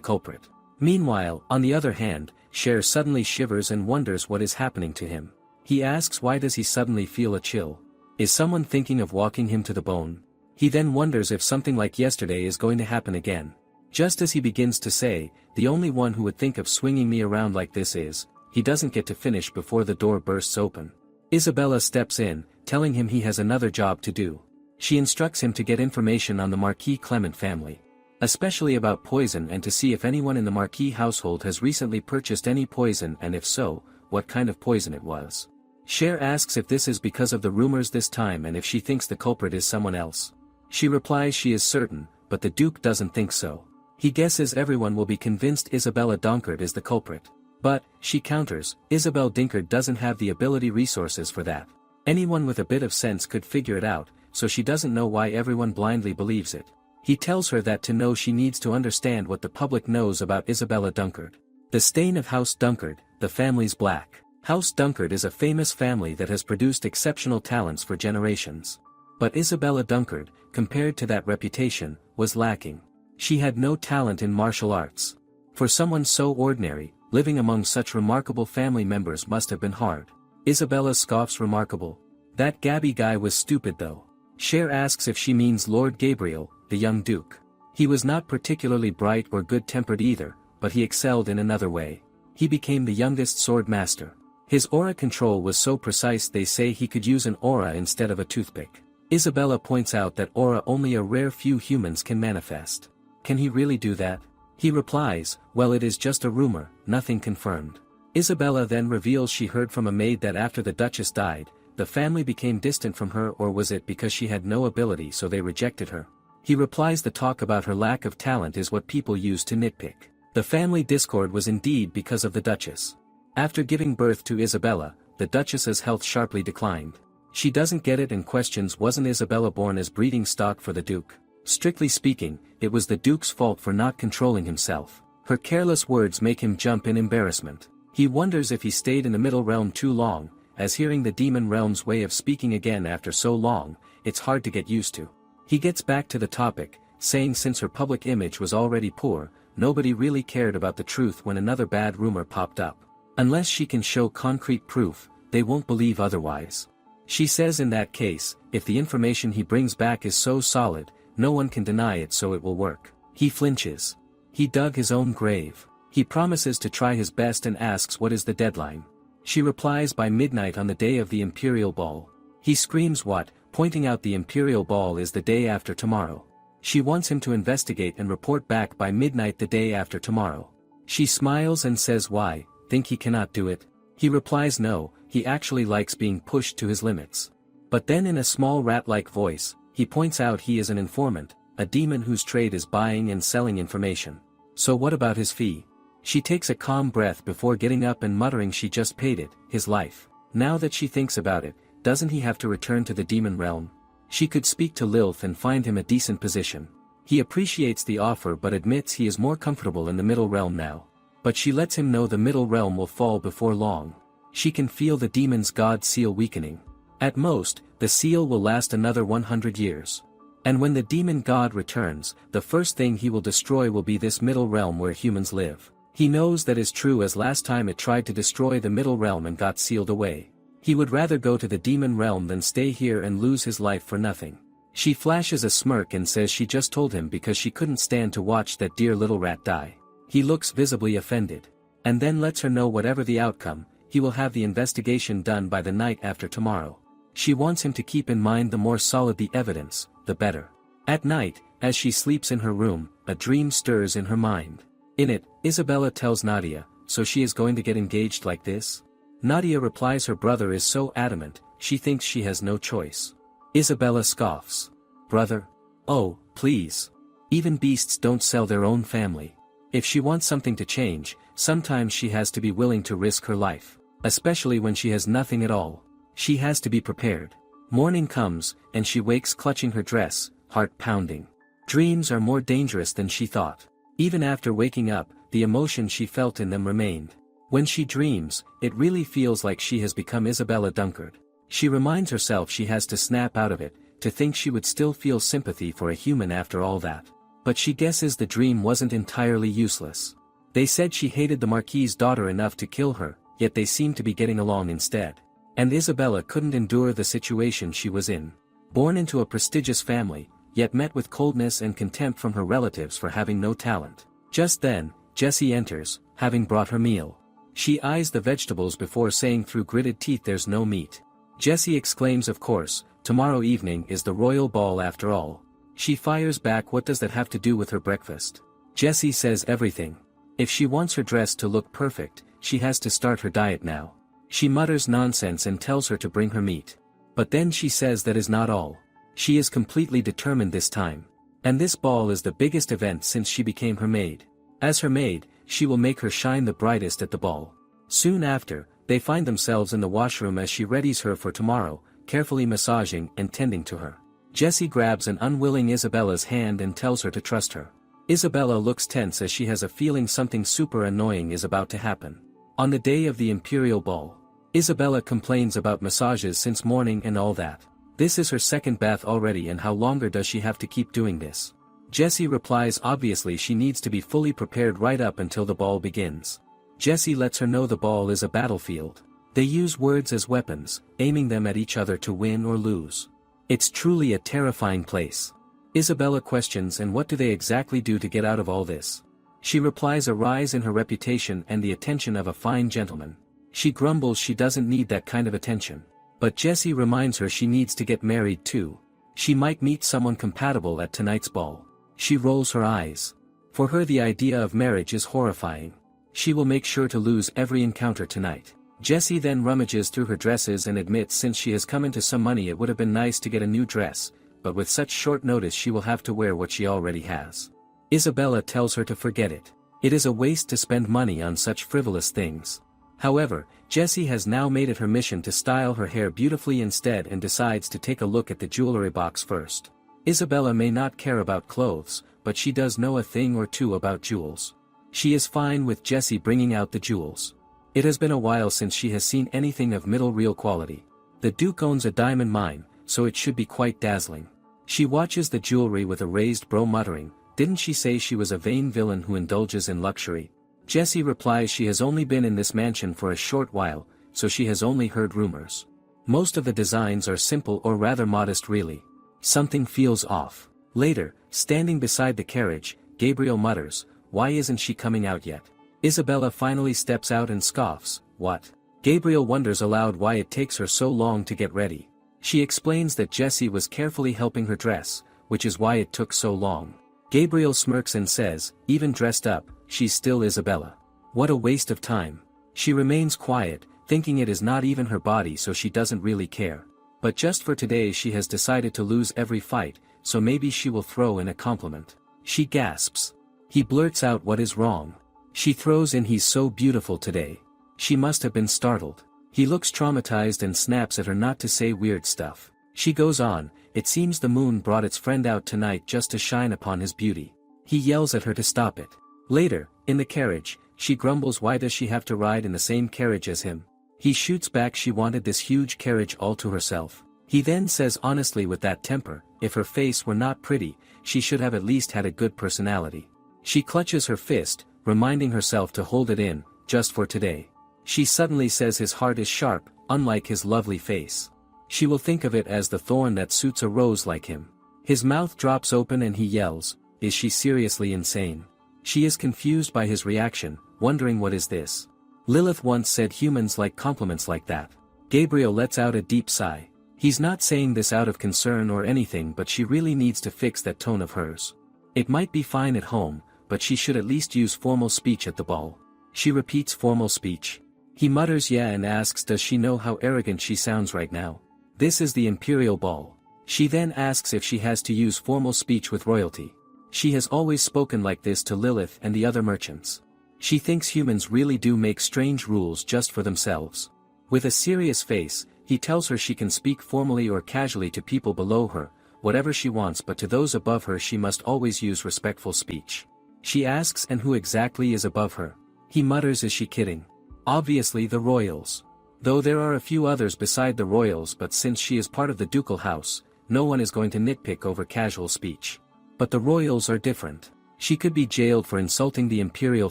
[SPEAKER 1] culprit. Meanwhile, on the other hand, Cher suddenly shivers and wonders what is happening to him. He asks why does he suddenly feel a chill. Is someone thinking of walking him to the bone? He then wonders if something like yesterday is going to happen again. Just as he begins to say, the only one who would think of swinging me around like this is, he doesn't get to finish before the door bursts open. Isabella steps in, telling him he has another job to do. She instructs him to get information on the Marquis Clement family. Especially about poison, and to see if anyone in the Marquis household has recently purchased any poison, and if so, what kind of poison it was. Cher asks if this is because of the rumors this time and if she thinks the culprit is someone else. She replies she is certain, but the Duke doesn't think so. He guesses everyone will be convinced Isabella Donkard is the culprit. But, she counters, Isabelle Dinkard doesn't have the ability resources for that. Anyone with a bit of sense could figure it out, so she doesn't know why everyone blindly believes it. He tells her that to know she needs to understand what the public knows about Isabella Donkard. The stain of House Donkard, the family's black. House Donkard is a famous family that has produced exceptional talents for generations. But Isabella Donkard, compared to that reputation, was lacking. She had no talent in martial arts. For someone so ordinary, living among such remarkable family members must have been hard. Isabella scoffs remarkable. That Gabby guy was stupid though. Cher asks if she means Lord Gabriel, the young Duke. He was not particularly bright or good-tempered either, but he excelled in another way. He became the youngest sword master. His aura control was so precise they say he could use an aura instead of a toothpick. Isabella points out that aura only a rare few humans can manifest. Can he really do that? He replies, well, it is just a rumor, nothing confirmed. Isabella then reveals she heard from a maid that after the Duchess died, the family became distant from her, or was it because she had no ability so they rejected her? He replies the talk about her lack of talent is what people use to nitpick. The family discord was indeed because of the Duchess. After giving birth to Isabella, the Duchess's health sharply declined. She doesn't get it and questions wasn't Isabella born as breeding stock for the Duke? Strictly speaking, it was the Duke's fault for not controlling himself. Her careless words make him jump in embarrassment. He wonders if he stayed in the Middle Realm too long, as hearing the Demon Realm's way of speaking again after so long, it's hard to get used to. He gets back to the topic, saying since her public image was already poor, nobody really cared about the truth when another bad rumor popped up. Unless she can show concrete proof, they won't believe otherwise. She says in that case, if the information he brings back is so solid, no one can deny it, so it will work. He flinches. He dug his own grave. He promises to try his best and asks what is the deadline. She replies by midnight on the day of the Imperial Ball. He screams what, pointing out the Imperial Ball is the day after tomorrow. She wants him to investigate and report back by midnight the day after tomorrow. She smiles and says why, think he cannot do it? He replies no, he actually likes being pushed to his limits. But then in a small rat-like voice, he points out he is an informant, a demon whose trade is buying and selling information. So what about his fee? She takes a calm breath before getting up and muttering she just paid it, his life. Now that she thinks about it, doesn't he have to return to the demon realm? She could speak to Lilith and find him a decent position. He appreciates the offer but admits he is more comfortable in the middle realm now. But she lets him know the middle realm will fall before long. She can feel the demon's god seal weakening. At most, the seal will last another 100 years. And when the demon god returns, the first thing he will destroy will be this middle realm where humans live. He knows that is true as last time it tried to destroy the middle realm and got sealed away. He would rather go to the demon realm than stay here and lose his life for nothing. She flashes a smirk and says she just told him because she couldn't stand to watch that dear little rat die. He looks visibly offended. And then lets her know whatever the outcome, he will have the investigation done by the night after tomorrow. She wants him to keep in mind the more solid the evidence, the better. At night, as she sleeps in her room, a dream stirs in her mind. In it, Isabella tells Nadia, so she is going to get engaged like this? Nadia replies her brother is so adamant, she thinks she has no choice. Isabella scoffs. Brother? Oh, please. Even beasts don't sell their own family. If she wants something to change, sometimes she has to be willing to risk her life. Especially when she has nothing at all. She has to be prepared. Morning comes, and she wakes clutching her dress, heart pounding. Dreams are more dangerous than she thought. Even after waking up, the emotion she felt in them remained. When she dreams, it really feels like she has become Isabella Dunkard. She reminds herself she has to snap out of it, to think she would still feel sympathy for a human after all that. But she guesses the dream wasn't entirely useless. They said she hated the Marquis's daughter enough to kill her, yet they seemed to be getting along instead. And Isabella couldn't endure the situation she was in. Born into a prestigious family, yet met with coldness and contempt from her relatives for having no talent. Just then, Jessie enters, having brought her meal. She eyes the vegetables before saying through gritted teeth there's no meat. Jessie exclaims of course, tomorrow evening is the royal ball after all. She fires back what does that have to do with her breakfast? Jessie says everything. If she wants her dress to look perfect, she has to start her diet now. She mutters nonsense and tells her to bring her meat. But then she says that is not all. She is completely determined this time. And this ball is the biggest event since she became her maid. As her maid, she will make her shine the brightest at the ball. Soon after, they find themselves in the washroom as she readies her for tomorrow, carefully massaging and tending to her. Jessie grabs an unwilling Isabella's hand and tells her to trust her. Isabella looks tense as she has a feeling something super annoying is about to happen. On the day of the imperial ball, Isabella complains about massages since morning and all that. This is her second bath already, and how longer does she have to keep doing this? Jessie replies obviously she needs to be fully prepared right up until the ball begins. Jessie lets her know the ball is a battlefield. They use words as weapons, aiming them at each other to win or lose. It's truly a terrifying place. Isabella questions, and what do they exactly do to get out of all this? She replies a rise in her reputation and the attention of a fine gentleman. She grumbles she doesn't need that kind of attention. But Jessie reminds her she needs to get married too. She might meet someone compatible at tonight's ball. She rolls her eyes. For her the idea of marriage is horrifying. She will make sure to lose every encounter tonight. Jessie then rummages through her dresses and admits since she has come into some money it would have been nice to get a new dress, but with such short notice she will have to wear what she already has. Isabella tells her to forget it. It is a waste to spend money on such frivolous things. However, Jessie has now made it her mission to style her hair beautifully instead and decides to take a look at the jewelry box first. Isabella may not care about clothes, but she does know a thing or two about jewels. She is fine with Jessie bringing out the jewels. It has been a while since she has seen anything of middle real quality. The Duke owns a diamond mine, so it should be quite dazzling. She watches the jewelry with a raised brow muttering, didn't she say she was a vain villain who indulges in luxury? Jessie replies she has only been in this mansion for a short while, so she has only heard rumors. Most of the designs are simple or rather modest really. Something feels off. Later, standing beside the carriage, Gabriel mutters, why isn't she coming out yet? Isabella finally steps out and scoffs, what? Gabriel wonders aloud why it takes her so long to get ready. She explains that Jessie was carefully helping her dress, which is why it took so long. Gabriel smirks and says, even dressed up, she's still Isabella. What a waste of time. She remains quiet, thinking it is not even her body so she doesn't really care. But just for today she has decided to lose every fight, so maybe she will throw in a compliment. She gasps. He blurts out what is wrong. She throws in he's so beautiful today. She must have been startled. He looks traumatized and snaps at her not to say weird stuff. She goes on, it seems the moon brought its friend out tonight just to shine upon his beauty. He yells at her to stop it. Later, in the carriage, she grumbles why does she have to ride in the same carriage as him. He shoots back she wanted this huge carriage all to herself. He then says honestly with that temper, if her face were not pretty, she should have at least had a good personality. She clutches her fist, reminding herself to hold it in, just for today. She suddenly says his heart is sharp, unlike his lovely face. She will think of it as the thorn that suits a rose like him. His mouth drops open and he yells, is she seriously insane? She is confused by his reaction, wondering what is this. Lilith once said humans like compliments like that. Gabriel lets out a deep sigh. He's not saying this out of concern or anything, but she really needs to fix that tone of hers. It might be fine at home, but she should at least use formal speech at the ball. She repeats formal speech. He mutters yeah and asks does she know how arrogant she sounds right now? This is the imperial ball. She then asks if she has to use formal speech with royalty. She has always spoken like this to Lilith and the other merchants. She thinks humans really do make strange rules just for themselves. With a serious face, he tells her she can speak formally or casually to people below her, whatever she wants, but to those above her she must always use respectful speech. She asks, and who exactly is above her? He mutters, is she kidding? Obviously the royals. Though there are a few others beside the royals, but since she is part of the ducal house, no one is going to nitpick over casual speech. But the royals are different. She could be jailed for insulting the imperial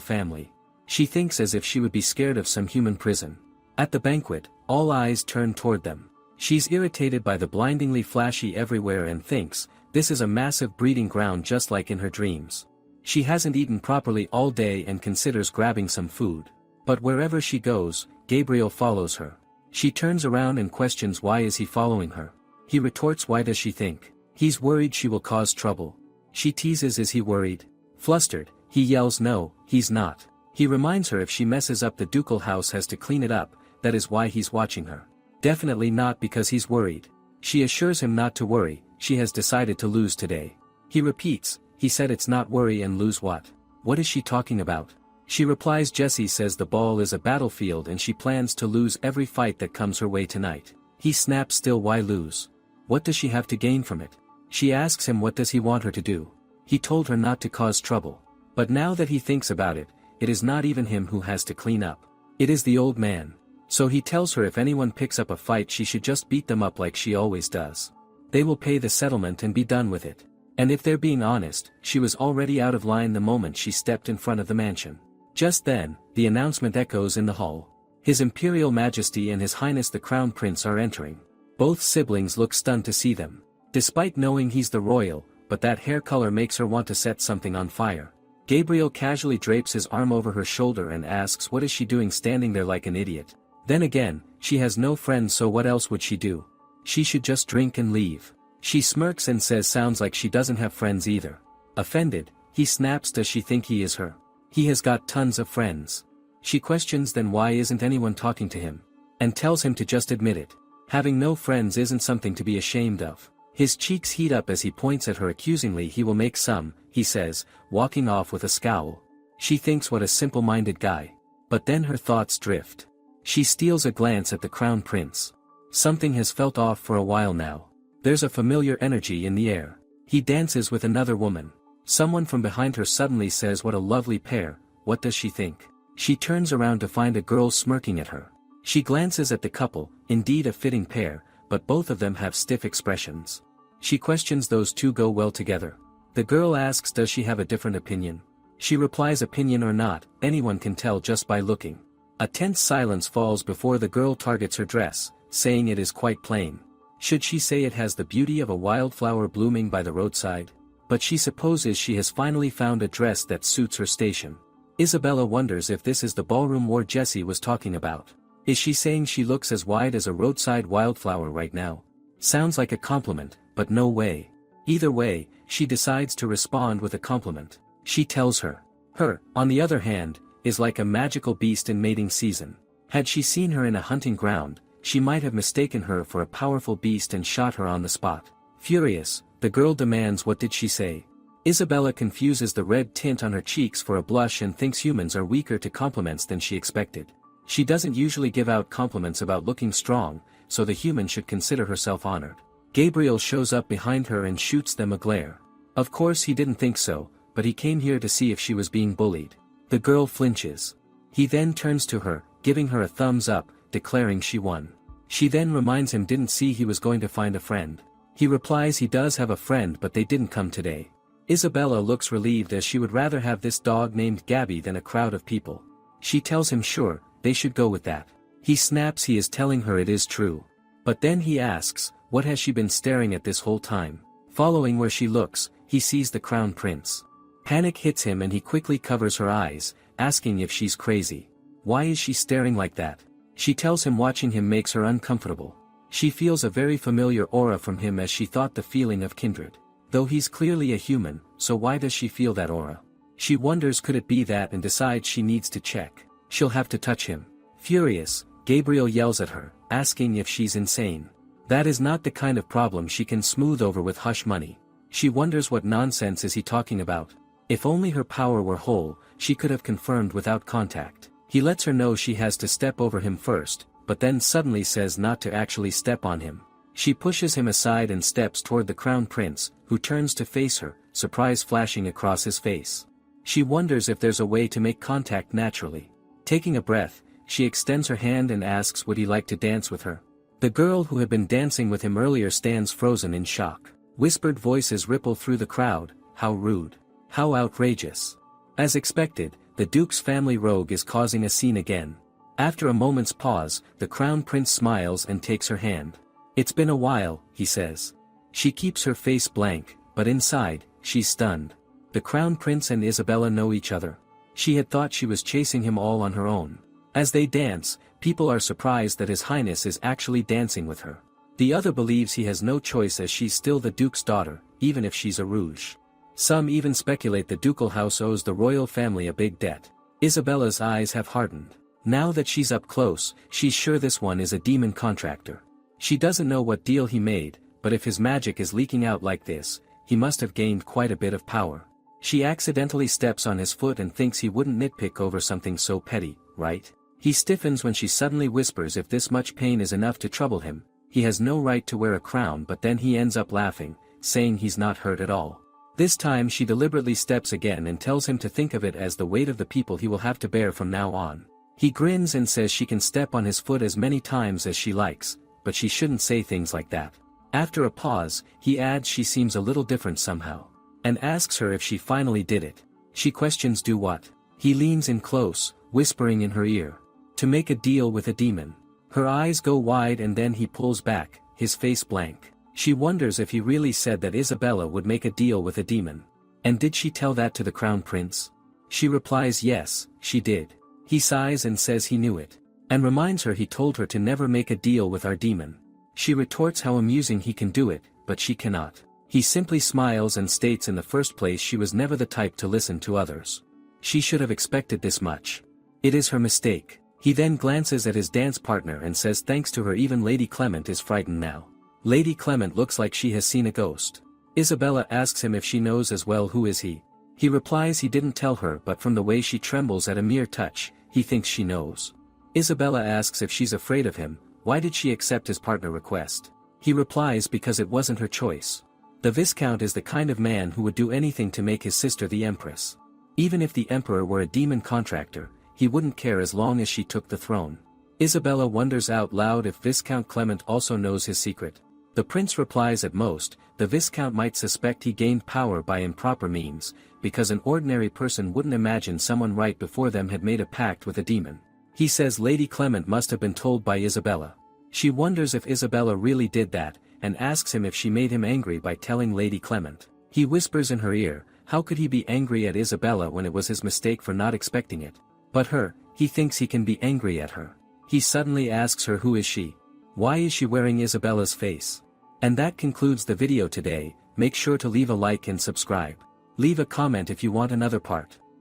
[SPEAKER 1] family. She thinks as if she would be scared of some human prison. At the banquet, all eyes turn toward them. She's irritated by the blindingly flashy everywhere and thinks, this is a massive breeding ground just like in her dreams. She hasn't eaten properly all day and considers grabbing some food. But wherever she goes, Gabriel follows her. She turns around and questions why is he following her. He retorts, why does she think? He's worried she will cause trouble. She teases, is he worried? Flustered, he yells, no, he's not. He reminds her if she messes up the ducal house has to clean it up, that is why he's watching her. Definitely not because he's worried. She assures him not to worry, she has decided to lose today. He repeats, he said it's not worry and lose what? What is she talking about? She replies, Jessie says the ball is a battlefield and she plans to lose every fight that comes her way tonight. He snaps, still why lose? What does she have to gain from it? She asks him what does he want her to do? He told her not to cause trouble. But now that he thinks about it, it is not even him who has to clean up. It is the old man. So he tells her if anyone picks up a fight she should just beat them up like she always does. They will pay the settlement and be done with it. And if they're being honest, she was already out of line the moment she stepped in front of the mansion. Just then, the announcement echoes in the hall. His Imperial Majesty and His Highness the Crown Prince are entering. Both siblings look stunned to see them. Despite knowing he's the royal, but that hair color makes her want to set something on fire. Gabriel casually drapes his arm over her shoulder and asks what is she doing standing there like an idiot. Then again, she has no friends, so what else would she do? She should just drink and leave. She smirks and says sounds like she doesn't have friends either. Offended, he snaps, does she think he is her? He has got tons of friends. She questions, then why isn't anyone talking to him? And tells him to just admit it. Having no friends isn't something to be ashamed of. His cheeks heat up as he points at her accusingly. He will make some, he says, walking off with a scowl. She thinks what a simple-minded guy. But then her thoughts drift. She steals a glance at the Crown Prince. Something has felt off for a while now. There's a familiar energy in the air. He dances with another woman. Someone from behind her suddenly says, what a lovely pair. What does she think? She turns around to find a girl smirking at her. She glances at the couple, indeed a fitting pair, but both of them have stiff expressions. She questions, those two go well together. The girl asks, does she have a different opinion? She replies, opinion or not, anyone can tell just by looking. A tense silence falls before the girl targets her dress, saying it is quite plain. Should she say it has the beauty of a wildflower blooming by the roadside? But she supposes she has finally found a dress that suits her station. Isabella wonders if this is the ballroom war Jessie was talking about. Is she saying she looks as wide as a roadside wildflower right now? Sounds like a compliment, but no way. Either way, she decides to respond with a compliment. She tells her. Her, on the other hand, is like a magical beast in mating season. Had she seen her in a hunting ground, she might have mistaken her for a powerful beast and shot her on the spot. Furious, the girl demands, what did she say? Isabella confuses the red tint on her cheeks for a blush and thinks humans are weaker to compliments than she expected. She doesn't usually give out compliments about looking strong, so the human should consider herself honored. Gabriel shows up behind her and shoots them a glare. Of course he didn't think so, but he came here to see if she was being bullied. The girl flinches. He then turns to her, giving her a thumbs up, declaring she won. She then reminds him didn't see he was going to find a friend. He replies he does have a friend but they didn't come today. Isabella looks relieved as she would rather have this dog named Gabby than a crowd of people. She tells him sure, they should go with that. He snaps he is telling her it is true. But then he asks, what has she been staring at this whole time? Following where she looks, he sees the Crown Prince. Panic hits him and he quickly covers her eyes, asking if she's crazy. Why is she staring like that? She tells him watching him makes her uncomfortable. She feels a very familiar aura from him as she thought the feeling of kindred. Though he's clearly a human, so why does she feel that aura? She wonders could it be that and decides she needs to check. She'll have to touch him. Furious, Gabriel yells at her, asking if she's insane. That is not the kind of problem she can smooth over with hush money. She wonders what nonsense is he talking about. If only her power were whole, she could have confirmed without contact. He lets her know she has to step over him first, but then suddenly says not to actually step on him. She pushes him aside and steps toward the Crown Prince, who turns to face her, surprise flashing across his face. She wonders if there's a way to make contact naturally. Taking a breath, she extends her hand and asks would he like to dance with her. The girl who had been dancing with him earlier stands frozen in shock. Whispered voices ripple through the crowd, how rude. How outrageous. As expected, the Duke's family rogue is causing a scene again. After a moment's pause, the Crown Prince smiles and takes her hand. It's been a while, he says. She keeps her face blank, but inside, she's stunned. The Crown Prince and Isabella know each other. She had thought she was chasing him all on her own. As they dance, people are surprised that His Highness is actually dancing with her. The other believes he has no choice as she's still the Duke's daughter, even if she's a rouge. Some even speculate the ducal house owes the royal family a big debt. Isabella's eyes have hardened. Now that she's up close, she's sure this one is a demon contractor. She doesn't know what deal he made, but if his magic is leaking out like this, he must have gained quite a bit of power. She accidentally steps on his foot and thinks he wouldn't nitpick over something so petty, right? He stiffens when she suddenly whispers if this much pain is enough to trouble him, he has no right to wear a crown, but then he ends up laughing, saying he's not hurt at all. This time she deliberately steps again and tells him to think of it as the weight of the people he will have to bear from now on. He grins and says she can step on his foot as many times as she likes, but she shouldn't say things like that. After a pause, he adds she seems a little different somehow, and asks her if she finally did it. She questions do what? He leans in close, whispering in her ear. To make a deal with a demon. Her eyes go wide and then he pulls back, his face blank. She wonders if he really said that Isabella would make a deal with a demon. And did she tell that to the Crown Prince? She replies yes, she did. He sighs and says he knew it. And reminds her he told her to never make a deal with our demon. She retorts how amusing he can do it, but she cannot. He simply smiles and states in the first place she was never the type to listen to others. She should have expected this much. It is her mistake. He then glances at his dance partner and says thanks to her even Lady Clement is frightened now. Lady Clement looks like she has seen a ghost. Isabella asks him if she knows as well who is he. He replies he didn't tell her, but from the way she trembles at a mere touch, he thinks she knows. Isabella asks if she's afraid of him, why did she accept his partner request? He replies because it wasn't her choice. The Viscount is the kind of man who would do anything to make his sister the Empress. Even if the Emperor were a demon contractor, he wouldn't care as long as she took the throne. Isabella wonders out loud if Viscount Clement also knows his secret. The prince replies at most, the Viscount might suspect he gained power by improper means, because an ordinary person wouldn't imagine someone right before them had made a pact with a demon. He says Lady Clement must have been told by Isabella. She wonders if Isabella really did that, and asks him if she made him angry by telling Lady Clement. He whispers in her ear, how could he be angry at Isabella when it was his mistake for not expecting it? But her, he thinks he can be angry at her. He suddenly asks her who is she? Why is she wearing Isabella's face? And that concludes the video today. Make sure to leave a like and subscribe. Leave a comment if you want another part.